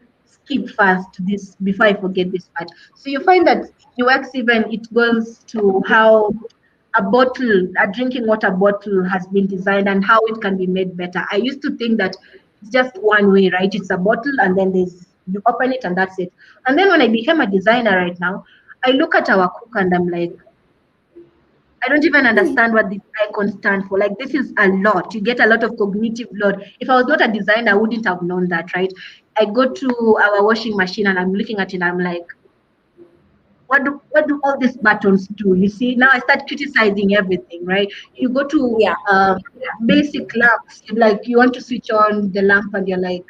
skip fast this before I forget this part. So you find that UX even it goes to how a drinking water bottle has been designed and how it can be made better. I used to think that it's just one way, right? It's a bottle and then there's you open it and that's it. And then when I became a designer right now, I look at our cook and I'm like, I don't even understand what this icon stand for. Like this is a lot. You get a lot of cognitive load. If I was not a designer, I wouldn't have known that, right? I go to our washing machine and I'm looking at it and I'm like, what do all these buttons do? You see, now I start criticizing everything, right? You go to Yeah. basic lamps, like you want to switch on the lamp and you're like,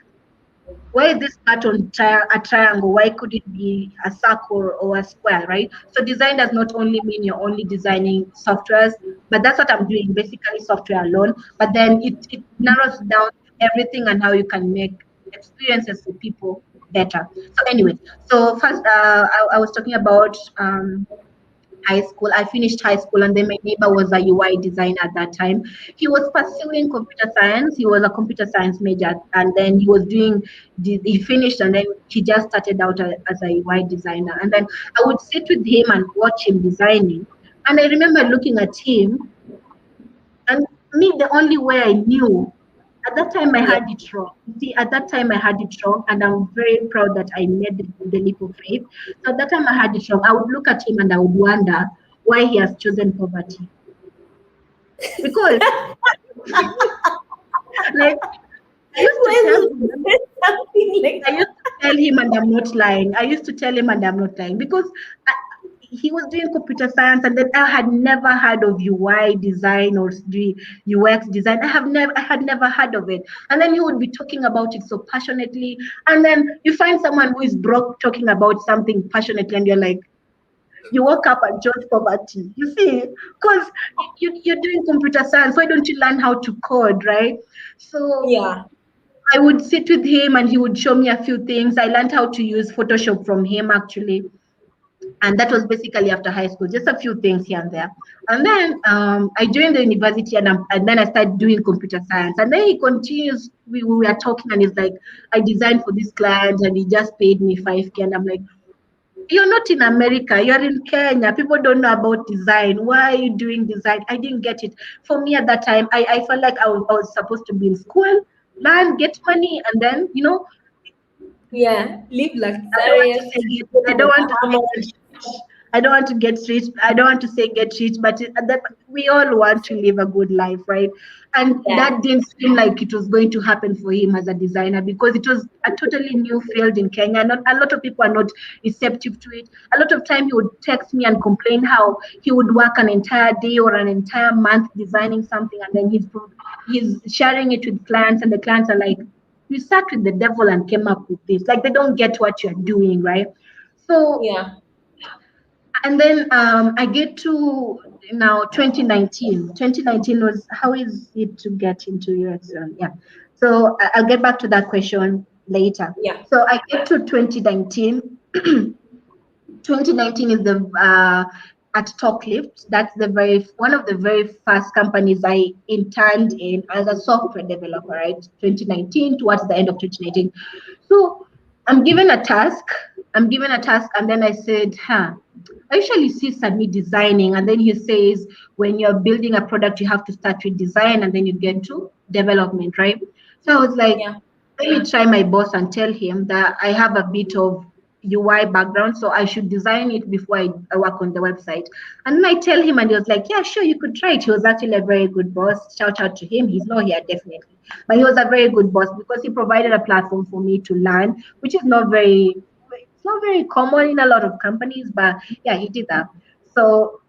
why is this pattern a triangle? Why could it be a circle or a square, right? So design does not only mean you're only designing softwares, but that's what I'm doing, basically software alone. But then it narrows down everything and how you can make experiences for people better. So anyways, so first I was talking about high school. I finished high school, and then my neighbor was a UI designer at that time. He was pursuing computer science. He was a computer science major, and then he was doing. He finished, and then he just started out as a UI designer. And then I would sit with him and watch him designing. And I remember looking at him, and me, the only way I knew at that time I Yeah. had it wrong. You see, at that time I had it wrong, and I'm very proud that I made the leap of faith. So at that time I had it wrong. I would look at him and I would wonder why he has chosen poverty. Because, like, I used to When tell you him, say something like I used that. to tell him, and I'm not lying. I used to tell him, and I'm not lying, because he was doing computer science, and then I had never heard of UI design or the UX design. I had never heard of it. And then he would be talking about it so passionately, and then you find someone who is broke talking about something passionately, and you're like, you woke up and chose poverty. You see, because you're doing computer science. Why don't you learn how to code, right? So Yeah. I would sit with him and he would show me a few things. I learned how to use Photoshop from him actually. And that was basically after high school, just a few things here and there. And then I joined the university and then I started doing computer science. And then he continues, we were talking and he's like, I designed for this client and he just paid me 5K. And I'm like, you're not in America, you're in Kenya. People don't know about design. Why are you doing design? I didn't get it. For me at that time, I felt like I was supposed to be in school, learn, get money, and then, Yeah. Live I don't want to luxurious. say get. Go I to don't the want to say get Bahamas. rich. I don't want to get rich. I don't want to say get rich, but we all want to live a good life, right? And Yeah. that didn't seem like it was going to happen for him as a designer because it was a totally new field in Kenya. Not a lot of people are not receptive to it. A lot of time he would text me and complain how he would work an entire day or an entire month designing something, and then he's sharing it with clients, and the clients are like, you sat with the devil and came up with this. Like they don't get what you're doing, right? So, Yeah. and then I get to now 2019. 2019 was how is it to get into UX? Yeah. So I'll get back to that question later. Yeah. So I get to 2019. 2019 is the at Talklift. That's the very one of the very first companies I interned in as a software developer, right? 2019 towards the end of 2019. So I'm given a task. I'm given a task, and then I said, "Huh." I usually see Sami designing, and then he says, when you're building a product, you have to start with design, and then you get to development, right? So I was like, Yeah. let me try my boss and tell him that I have a bit of UI background, so I should design it before I work on the website. And then I tell him, and he was like, yeah, sure, you could try it. He was actually a very good boss. Shout out to him. He's not here, definitely. But he was a very good boss because he provided a platform for me to learn, which is not very common in a lot of companies, but yeah, he did that. So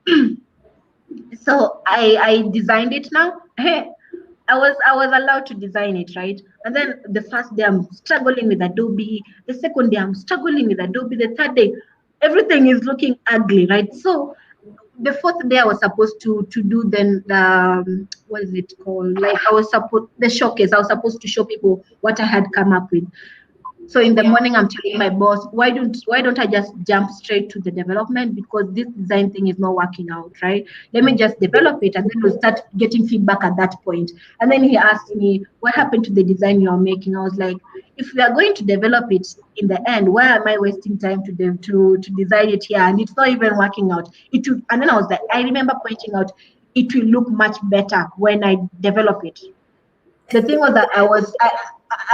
I designed it now. I was allowed to design it, right? And then the first day I'm struggling with Adobe, the second day I'm struggling with Adobe, the third day everything is looking ugly, right? So the fourth day I was supposed to do then what is it called? Like I was supposed the showcase. I was supposed to show people what I had come up with. So in the Yeah. morning, I'm telling my boss, why don't I just jump straight to the development because this design thing is not working out, right? Let me just develop it, and then we'll start getting feedback at that point. And then he asked me, what happened to the design you're making? I was like, if we are going to develop it in the end, why am I wasting time to design it here and it's not even working out? It will, and then I was like, I remember pointing out, it will look much better when I develop it. The thing was that I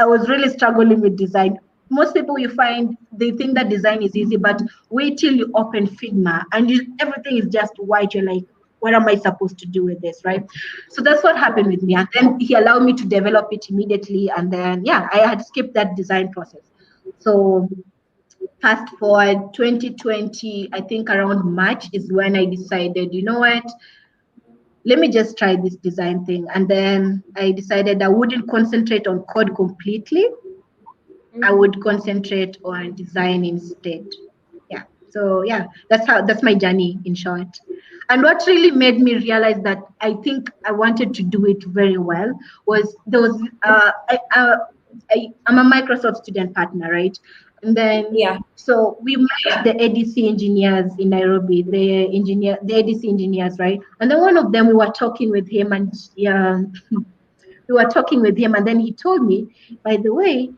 was really struggling with design. Most people you find they think that design is easy, but wait till you open Figma and everything is just white. You're like, what am I supposed to do with this, right? So that's what happened with me. And then he allowed me to develop it immediately. And then yeah, I had skipped that design process. So fast forward 2020, I think around March is when I decided, you know what, let me just try this design thing. And then I decided I wouldn't concentrate on code completely. I would concentrate on design instead. Yeah. So yeah, that's my journey in short. And what really made me realize that I think I wanted to do it very well was there was I'm a Microsoft student partner, right? And then Yeah. so we met the ADC engineers in Nairobi, the ADC engineers, right? And then one of them, we were talking with him, and yeah, we were talking with him, and then he told me, by the way,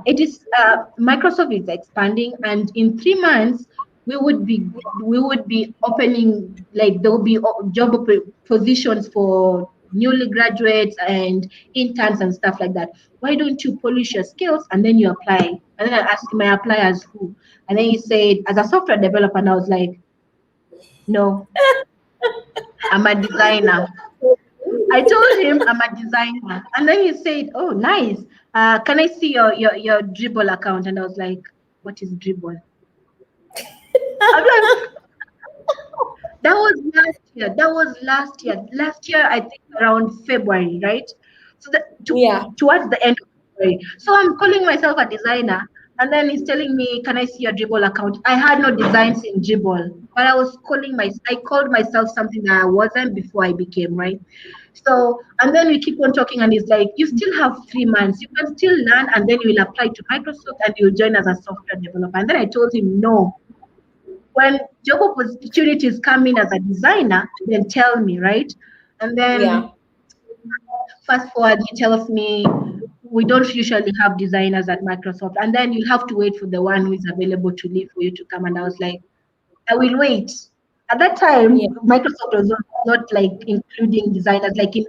it is Microsoft is expanding, and in 3 months we would be opening, like there will be positions for newly graduates and interns and stuff like that. Why don't you polish your skills and then you apply? And then I asked him, I apply as who? And then he said, as a software developer. And I was like, no, I'm a designer. I told him I'm a designer, and then he said, "Oh, nice. Can I see your Dribble account?" And I was like, "What is Dribble?" I'm like, that was last year. That was last year. Last year, I think around February, right? So Yeah. towards the end of February. So I'm calling myself a designer, and then he's telling me, "Can I see your Dribble account?" I had no designs in Dribble, but I called myself something that I wasn't before I became, right? So, and then we keep on talking, and he's like, "You still have 3 months. You can still learn, and then you will apply to Microsoft, and you'll join as a software developer." And then I told him, "No, when job opportunities come in as a designer, then tell me, right?" And Yeah. then fast forward, he tells me, "We don't usually have designers at Microsoft, and then you'll have to wait for the one who is available to leave for you to come." And I was like, I will wait. At that time, Yeah. Microsoft was not like including designers like in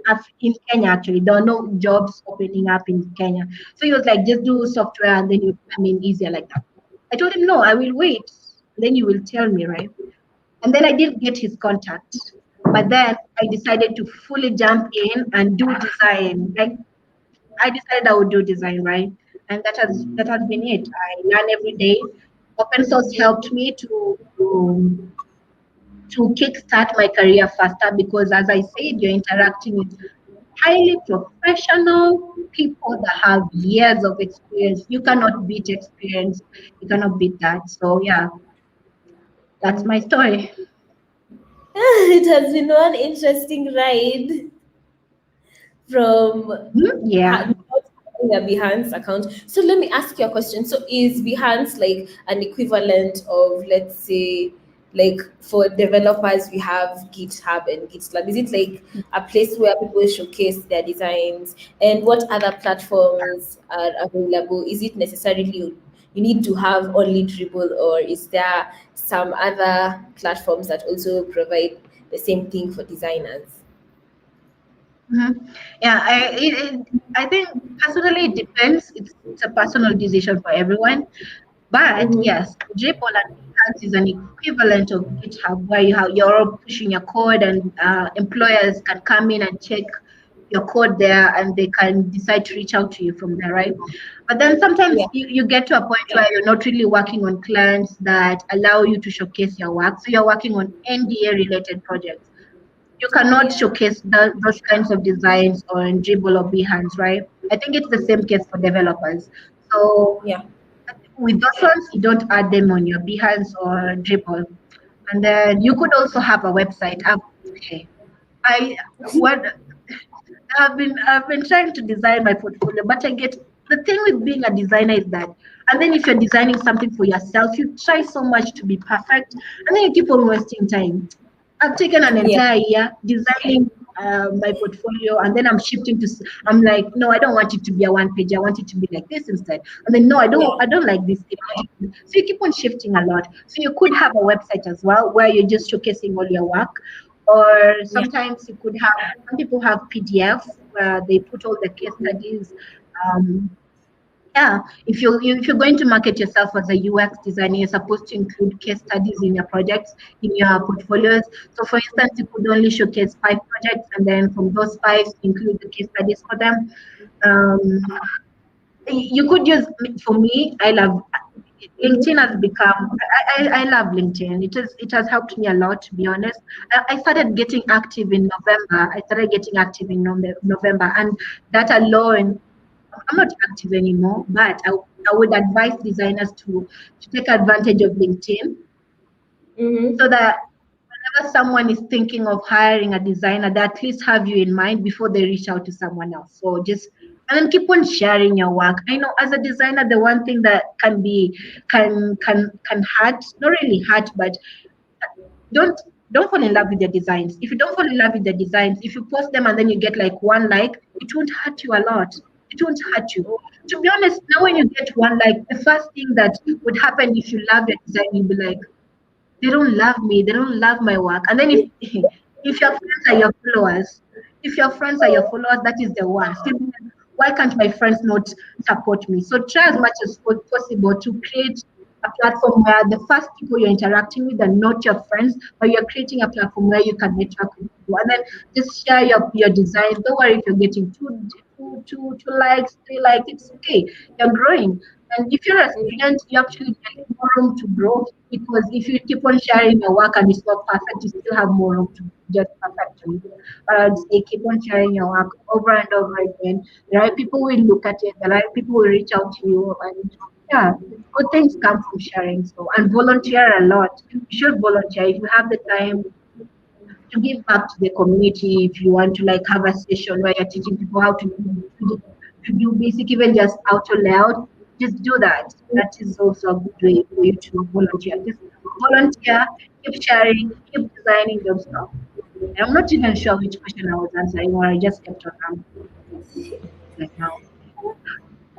Kenya actually. There are no jobs opening up in Kenya. So he was like, just do software and then you come in easier like that. I told him, no, I will wait. Then you will tell me, right? And then I didn't get his contact. But then I decided to fully jump in and do design. Like I decided I would do design, right? And that has been it. I learn every day. Open source helped me to kickstart my career faster because, as I said, you're interacting with highly professional people that have years of experience. You cannot beat experience. You cannot beat that. So, yeah, that's my story. It has been one interesting ride from Mhm. Yeah. not having a Behance account. So let me ask you a question. So is Behance like an equivalent of, let's say, like for developers we have GitHub and GitLab? Is it like a place where people showcase their designs? And what other platforms are available? Is it necessarily you need to have only Dribble, or is there some other platforms that also provide the same thing for designers? Mhm. Yeah, I think personally it depends. It's a personal decision for everyone. But Mm-hmm. yes, Dribble and Behance is an equivalent of GitHub where you're pushing your code and employers can come in and check your code there and they can decide to reach out to you from there, right? But then sometimes Yeah. you get to a point where you're not really working on clients that allow you to showcase your work. So you're working on NDA related projects. You cannot Yeah. showcase those kinds of designs on Dribble or Behance, right? I think it's the same case for developers. So Yeah. with those ones, you don't add them on your Behance or Dribble. And then you could also have a website. Okay. I what I've been trying to design my portfolio, but I get the thing with being a designer is that, and then if you're designing something for yourself, you try so much to be perfect, and then you keep on wasting time. I've taken an Yeah. entire year designing. my portfolio, and then I'm shifting to. I'm like, no, I don't want it to be a one page. I want it to be like this instead. And then no, Yeah. I don't like this. So you keep on shifting a lot. So you could have a website as well where you're just showcasing all your work, or Yeah. sometimes you could have. Some people have PDF where they put all the case studies. Um, yeah, if you're going to market yourself as a UX designer, you're supposed to include case studies in your projects, in your portfolios. So, for instance, you could only showcase 5 projects, and then from those five, include the case studies for them. Um, you could use for me. I love LinkedIn has become. I love LinkedIn. It has helped me a lot, to be honest. I started getting active in November. I started getting active in November, and that alone, I'm not active anymore, but I would advise designers to take advantage of LinkedIn so Mm-hmm. that whenever someone is thinking of hiring a designer, they at least have you in mind before they reach out to someone else. So just and then keep on sharing your work. I know as a designer, the one thing that can hurt, not really hurt, but don't don't fall in love with the designs. If you don't fall in love with the designs, if you post them and then you get like one like, it won't hurt you a lot. It won't hurt you. To be honest, now when you get one like, the first thing that would happen if you love your design, you'll be like, they don't love me, they don't love my work. And then if if your friends are your followers, if your friends are your followers, that is the one. Still, why can't my friends not support me? So try as much as possible to create a platform where the first people you're interacting with are not your friends, but you're creating a platform where you can network with people. And then just share your designs. Don't worry if you're getting two likes, 3 likes. It's okay. You're growing. And if you're a student, you actually get more room to grow, because if you keep on sharing your work and it's not perfect, you still have more room to just perfect it. But I'd say keep on sharing your work over and over again. The right people will look at it, the right people will reach out to you, and yeah, good things come from sharing. So, and volunteer a lot. You should volunteer if you have the time to give back to the community. If you want to like have a session where you're teaching people how to do basic, even just auto layout, just do that. That is also a good way for you to volunteer. Just volunteer, keep sharing, keep designing your stuff. And I'm not even sure which question I was answering, or I just kept on like now.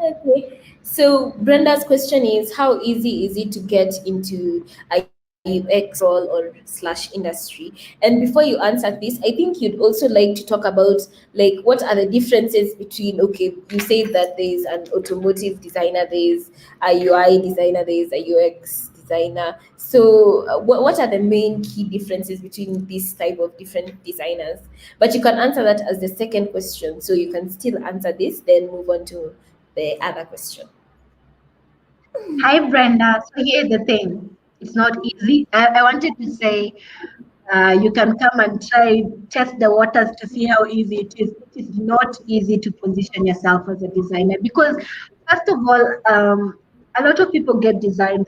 Okay. So Brenda's question is, how easy is it to get into a UX role or slash industry? And before you answer this, I think you'd also like to talk about like what are the differences between, okay, you say that there's an automotive designer, there's a UI designer, there's a UX designer. So what are the main key differences between these type of different designers? But you can answer that as the second question. So you can still answer this, then move on to the other question. Hi, Brenda. So here's the thing. It's not easy. I wanted to say you can come and try test the waters to see how easy it is. It is not easy to position yourself as a designer because, first of all, a lot of people get design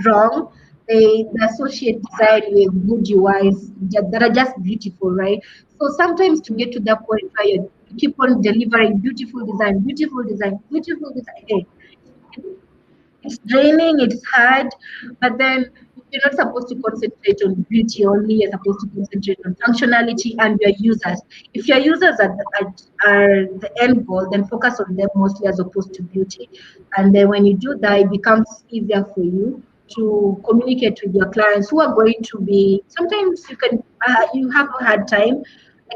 wrong. They associate design with good UIs that are just beautiful, right? So sometimes to get to that point where you keep on delivering beautiful design, beautiful design. Hey, it's draining, it's hard, but then you're not supposed to concentrate on beauty only, you're supposed to concentrate on functionality and your users. If your users are the end goal, then focus on them mostly as opposed to beauty. And then when you do that, it becomes easier for you to communicate with your clients who are going to be sometimes you have a hard time,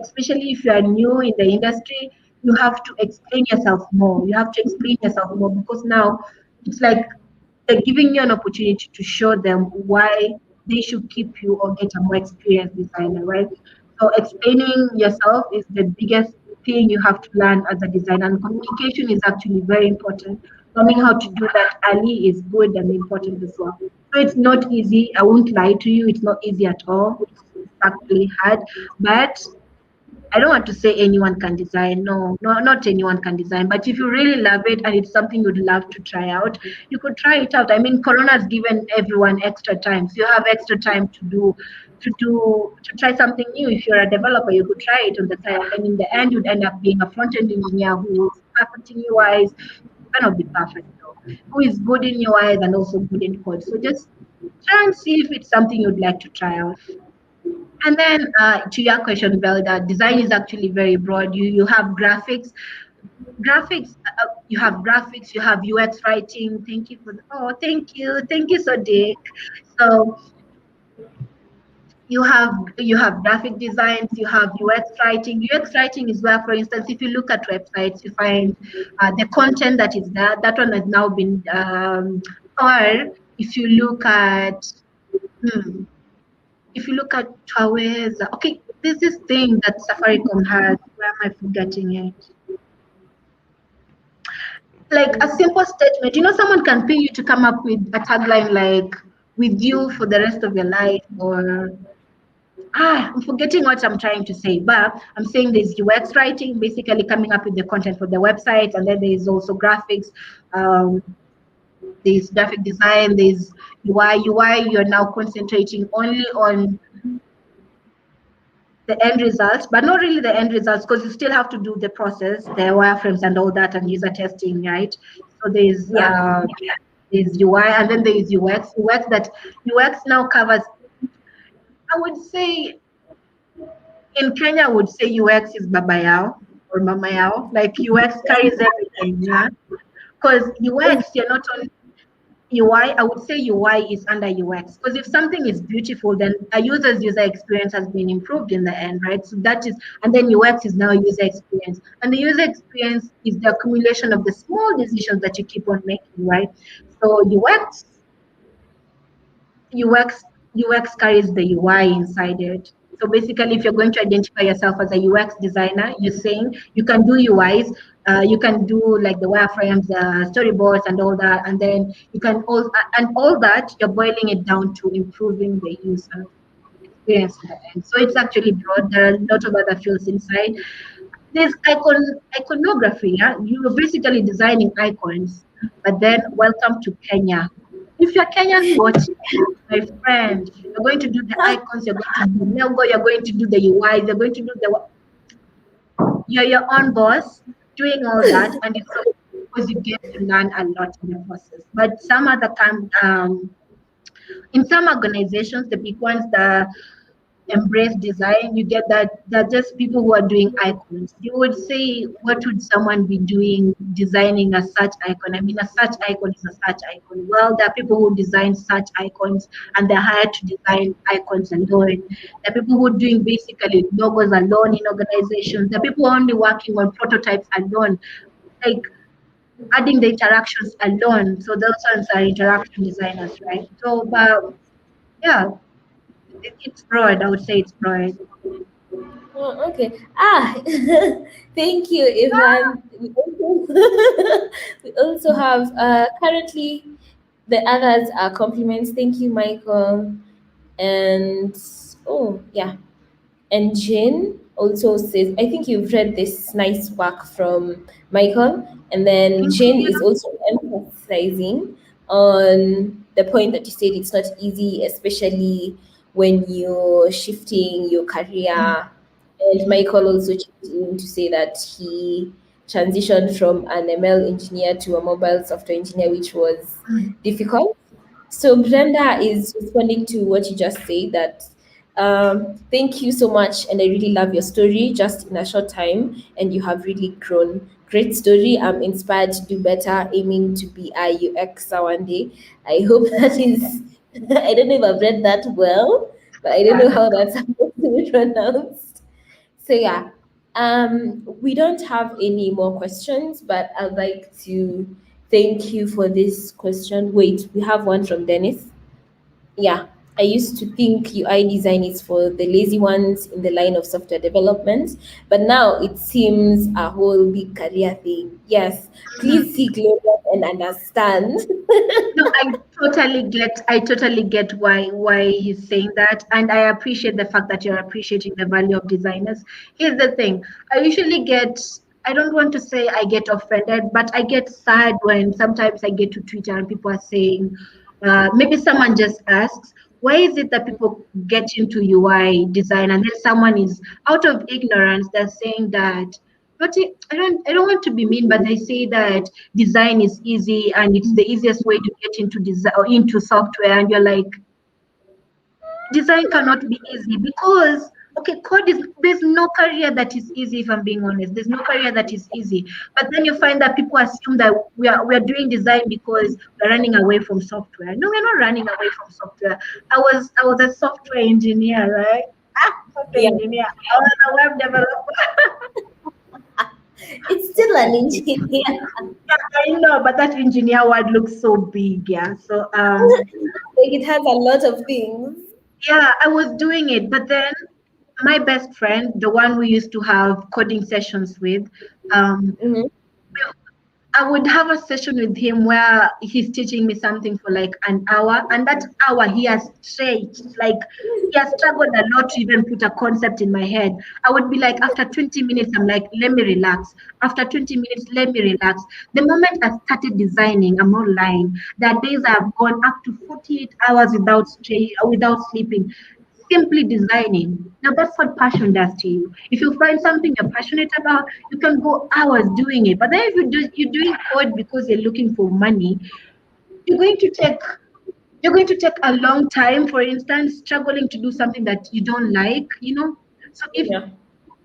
especially if you are new in the industry. You have to explain yourself more. You have to explain yourself more because now it's like they're giving you an opportunity to show them why they should keep you or get a more experienced designer, right? So explaining yourself is the biggest thing you have to learn as a designer, and communication is actually very important. Learning how to do that early is good and important as well. So it's not easy. I won't lie to you. It's not easy at all. It's actually hard, but I don't want to say anyone can design. No, no, not anyone can design. But if you really love it and it's something you'd love to try out, you could try it out. I mean, Corona has given everyone extra time. So you have extra time to try something new. If you're a developer, you could try it on the side. And in the end, you'd end up being a front-end engineer who is perfect in UIs. Cannot be perfect though. Who is good in UIs and also good in code. So just try and see if it's something you'd like to try out. And then to your question, Velda, design is actually very broad. You have graphics. You have graphics. You have UX writing. Thank you for thank you so Dick. So you have graphic designs. You have UX writing. UX writing is where, for instance, if you look at websites, you find the content that is there. That one has now been or if you look at hmm, if you look at Taweza, okay, there's this thing that Safaricom has. Where am I forgetting it? Like a simple statement. Someone can pay you to come up with a tagline like "with you for the rest of your life," or I'm forgetting what I'm trying to say, but I'm saying there's UX writing, basically coming up with the content for the website, and then there's also graphics. Um, there's graphic design. There's UI. UI. You're now concentrating only on the end results, but not really the end results because you still have to do the process, the wireframes and all that, and user testing, right? So Yeah. there's UI and then there is UX. UX now covers. I would say in Kenya, I would say UX is Baba Yao or Mama Yao. Like UX carries everything, yeah. Because UX, you're not only I would say UI is under UX because if something is beautiful, then a user's user experience has been improved in the end, right? So that is, and then UX is now user experience, and the user experience is the accumulation of the small decisions that you keep on making, right? So UX carries the UI inside it. So basically, if you're going to identify yourself as a UX designer, you're saying you can do UIs, you can do like the wireframes, storyboards, and all that, and then you can all that. You're boiling it down to improving the user experience in the end. So it's actually broad. There are a lot of other fields inside. There's iconography. Yeah, you're basically designing icons. But then, welcome to Kenya. If you're Kenyans watching, my friend, you're going to do the icons, you're going to do the logo, you're going to do the UI, you're going to do you're your own boss doing all that, and it's so because you get to learn a lot in the process. But in some organizations, the big ones, the embrace design, you get that they're just people who are doing icons. You would say, what would someone be doing designing a search icon? I mean, a search icon is a search icon. Well, there are people who design search icons and they're hired to design icons alone. There are people who are doing basically logos alone in organizations. There are people only working on prototypes alone, like adding the interactions alone. So those ones are interaction designers, right? So, but yeah, it's broad. I would say it's broad. Oh, okay. Thank you, Ivan. We also have currently the others are compliments. Thank you, Michael. And oh, yeah. And Jane also says, I think you've read this nice work from Michael. And then Thank Jane you. is also emphasizing on the point that you said it's not easy, especially when you're shifting your career. And Michael also chipped in to say that he transitioned from an ML engineer to a mobile software engineer, which was difficult. So Brenda is responding to what you just said that thank you so much and I really love your story just in a short time and you have really grown. Great story. I'm inspired to do better, aiming to be a UXer one day. I hope that is I don't know if I've read that well, but I don't know how that's supposed to be pronounced. So yeah, we don't have any more questions, but I'd like to thank you for this question. Wait, we have one from Dennis. Yeah, I used to think UI design is for the lazy ones in the line of software development, but now it seems a whole big career thing. Yes, please see global and understand. No, I totally get why he's saying that, and I appreciate the fact that you're appreciating the value of designers. Here's the thing: I don't want to say I get offended, but I get sad when sometimes I get to Twitter and people are saying, maybe someone just asks, why is it that people get into UI design, and then someone is out of ignorance, they're saying that. But I don't want to be mean, but they say that design is easy and it's the easiest way to get into design or into software, and you're like, design cannot be easy because okay, code is there's no career that is easy. If I'm being honest, there's no career that is easy. But then you find that people assume that we are doing design because we're running away from software. No, we're not running away from software. I was a software engineer, right? Software Yeah, engineer. I was a web developer. it's still an engineer. I know, but that engineer word looks so big, yeah. So Like it has a lot of things. yeah, I was doing it, but then my best friend, the one we used to have coding sessions with, um, Mm-hmm. I would have a session with him where he's teaching me something for like an hour, and that hour he has stretched, like he has struggled a lot to even put a concept in my head. I would be like, after 20 minutes, I'm like, let me relax. After 20 minutes, let me relax. The moment I started designing, I'm not lying. There are days I've gone up to 48 hours without sleeping, simply designing. Now that's what passion does to you. If you find something you're passionate about, you can go hours doing it. But then if you're doing code because you're looking for money, you're going to take you're going to take a long time, for instance, struggling to do something that you don't like. So if Yeah.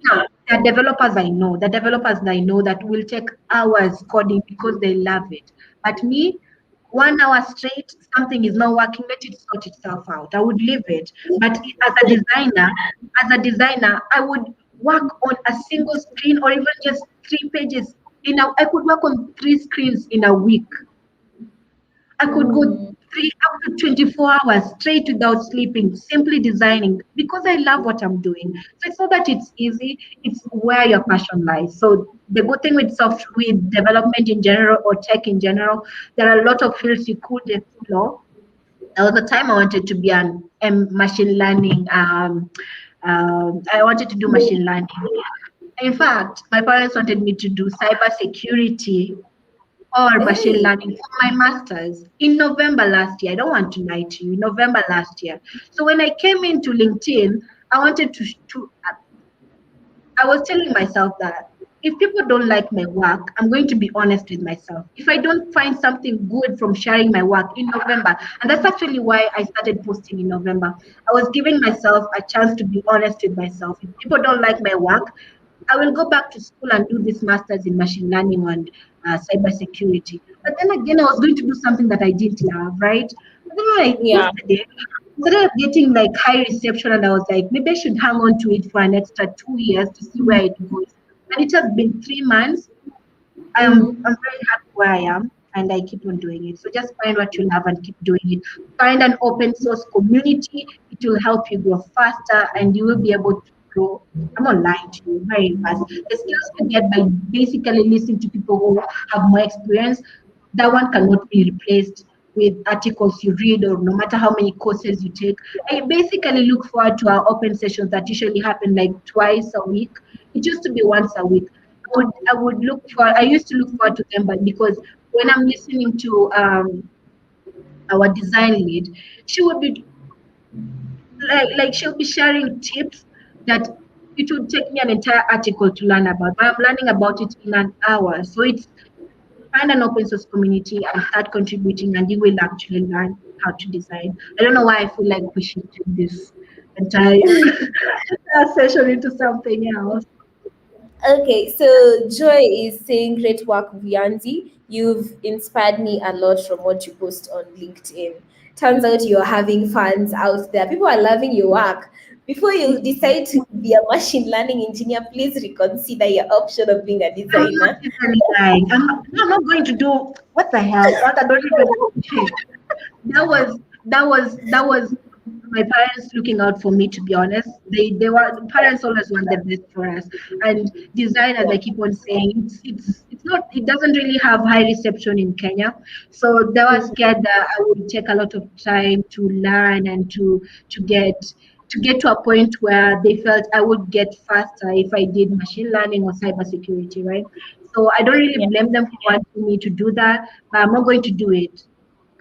now, the developers I know that will take hours coding because they love it. But me, 1 hour straight, something is not working, let it sort itself out. I would leave it. But as a designer, I would work on a single screen or even just 3 pages. I could work on 3 screens in a week. I could go Mm, three up to 24 hours straight without sleeping, simply designing because I love what I'm doing. So it's not that it's easy, it's where your passion lies. So the good thing with development in general or tech in general, there are a lot of fields you could explore. There was a time I wanted to be an machine learning. I wanted to do machine learning. In fact, my parents wanted me to do cyber security or machine hey. learning for my master's in November last year. I don't want to lie to you, November last year. So when I came into LinkedIn, I wanted to I was telling myself that if people don't like my work, I'm going to be honest with myself. If I don't find something good from sharing my work in November, and that's actually why I started posting in November, I was giving myself a chance to be honest with myself. If people don't like my work, I will go back to school and do this master's in machine learning and cybersecurity. But then again, I was going to do something that I didn't love, right? But then when I Yeah. posted it, started getting like high reception, and I was like, maybe I should hang on to it for an extra 2 years to see where it goes. And it has been 3 months. I'm Mm-hmm. very happy where I am, and I keep on doing it. So just find what you love and keep doing it. Find an open source community. It will help you grow faster, and you will be able to grow. I'm not lying to you, very fast. The skills you get by basically listening to people who have more experience, that one cannot be replaced with articles you read or no matter how many courses you take. I basically look forward to our open sessions that usually happen like twice a week. It used to be once a week. I used to look forward to them, but because when I'm listening to our design lead, she would be like she'll be sharing tips that it would take me an entire article to learn about, but I'm learning about it in an hour. So it's find an open source community and start contributing, and you will actually learn how to design. I don't know why I feel like we should turn this entire, entire session into something else. Okay, so Joy is saying great work, Vianzi. You've inspired me a lot from what you post on LinkedIn. Turns out you're having fans out there. People are loving your work. Before you decide to be a machine learning engineer, please reconsider your option of being a I'm not designer. even lying. I'm not going to do what the hell. What I don't even that was my parents looking out for me, to be honest. They were parents always want the best for us. And design, as I keep on saying, it's not, it doesn't really have high reception in Kenya. So they were scared that I would take a lot of time to learn and to get to a point where they felt I would get faster if I did machine learning or cybersecurity, right? So I don't really Yeah, blame them for wanting me to do that, but I'm not going to do it.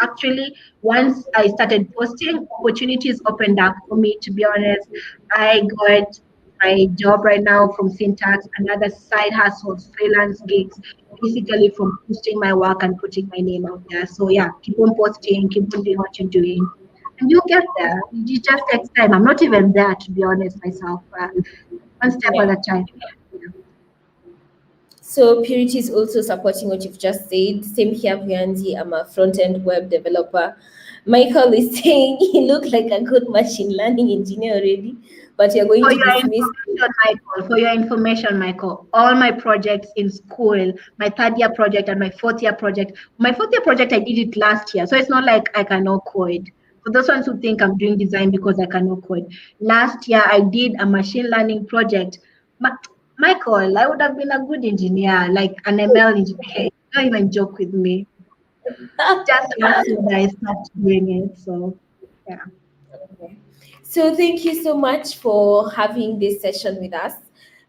Actually, once I started posting, opportunities opened up for me. To be honest, I got my job right now from Syntax, another side hustles, freelance gigs, basically from posting my work and putting my name out there. So yeah, keep on posting, keep on doing what you're doing, and you get there. It just takes time. I'm not even there, to be honest myself. One step at Yeah. a time. Yeah. So Purity is also supporting what you've just said. Same here, Vianzi. I'm a front-end web developer. Michael is saying he looked like a good machine learning engineer already, but you're going For to your dismiss him. information, Michael, all my projects in school, my third year project and my fourth year project, I did it last year. So it's not like I cannot code. For those ones who think I'm doing design because I cannot code, last year I did a machine learning project. Ma- Michael, I would have been a good engineer, like an ML engineer. Don't even joke with me. Just last year that I started doing it. So, yeah. Okay. So thank you so much for having this session with us.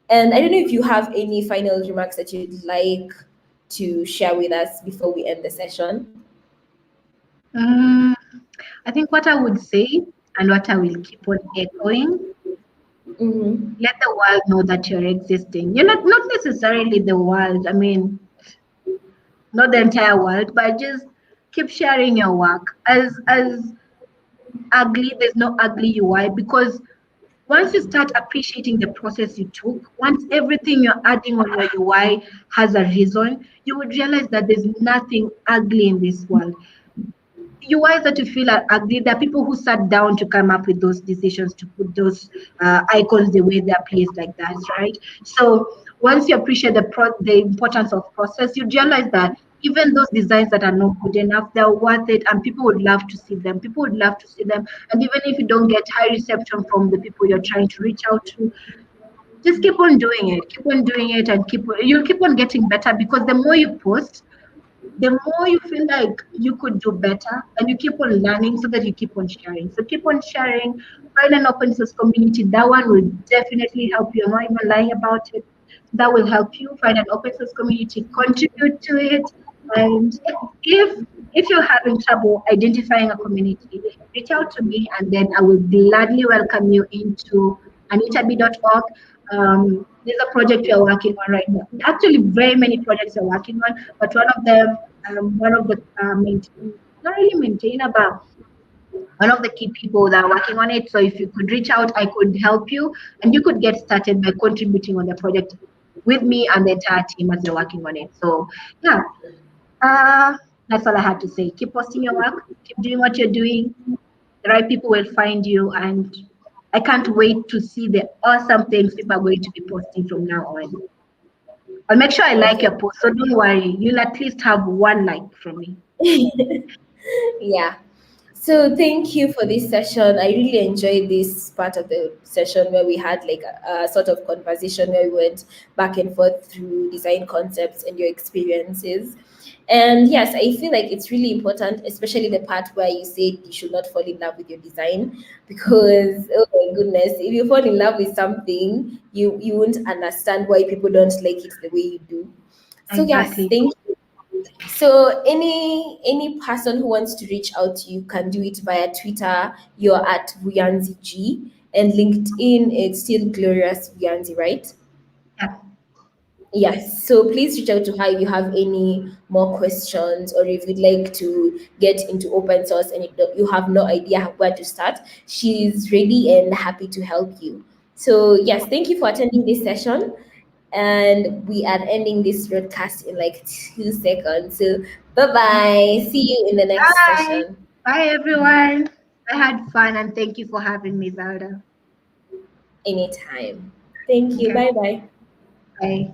And I don't know if you have any final remarks that you'd like to share with us before we end the session. Mm, I think what I would say and what I will keep on echoing, Mm-hmm. let the world know that you're existing. You're not necessarily the world. I mean, not the entire world, but just keep sharing your work. As ugly, there's no ugly UI because once you start appreciating the process you took, once everything you're adding on your UI has a reason, you would realize that there's nothing ugly in this world. UIs that you feel are ugly, there are people who sat down to come up with those decisions to put those icons the way they're placed like that, right? So once you appreciate the importance of process, you realize that even those designs that are not good enough, they're worth it, and people would love to see them. People would love to see them, and even if you don't get high reception from the people you're trying to reach out to, just keep on doing it, and you'll keep on getting better because the more you post, the more you feel like you could do better and you keep on learning so that you keep on sharing. So keep on sharing, find an open source community. That one will definitely help you. I'm not even lying about it. That will help you find an open source community, contribute to it. And if you're having trouble identifying a community, reach out to me and then I will gladly welcome you into anitaB.org. There's a project we are working on right now. Actually, very many projects we're working on, but one of the not really maintainer, but one of the key people that are working on it. So if you could reach out, I could help you, and you could get started by contributing on the project with me and the entire team as they're working on it. So yeah, uh, that's all I had to say. Keep posting your work, keep doing what you're doing. The right people will find you, and I can't wait to see the awesome things people are going to be posting from now on. I'll make sure I like Okay. your post, so don't worry. You'll at least have one like from me. Yeah. So thank you for this session. I really enjoyed this part of the session where we had like a sort of conversation where we went back and forth through design concepts and your experiences. And yes, I feel like it's really important, especially the part where you said you should not fall in love with your design because oh my goodness, if you fall in love with something, you won't understand why people don't like it the way you do. So yes, Exactly. thank you. So any person who wants to reach out to you can do it via Twitter. You're at Vuyanzi G, and LinkedIn it's still Glorious Vuyanzi, right? Yeah. Yes. So please reach out to her if you have any more questions or if you'd like to get into open source and you have no idea where to start. She's ready and happy to help you. So yes, thank you for attending this session. And we are ending this broadcast in like 2 seconds. So bye bye. See you in the next Bye. session. Bye, everyone. I had fun and thank you for having me, Zelda. Anytime. Thank you. Okay. Bye bye. Bye.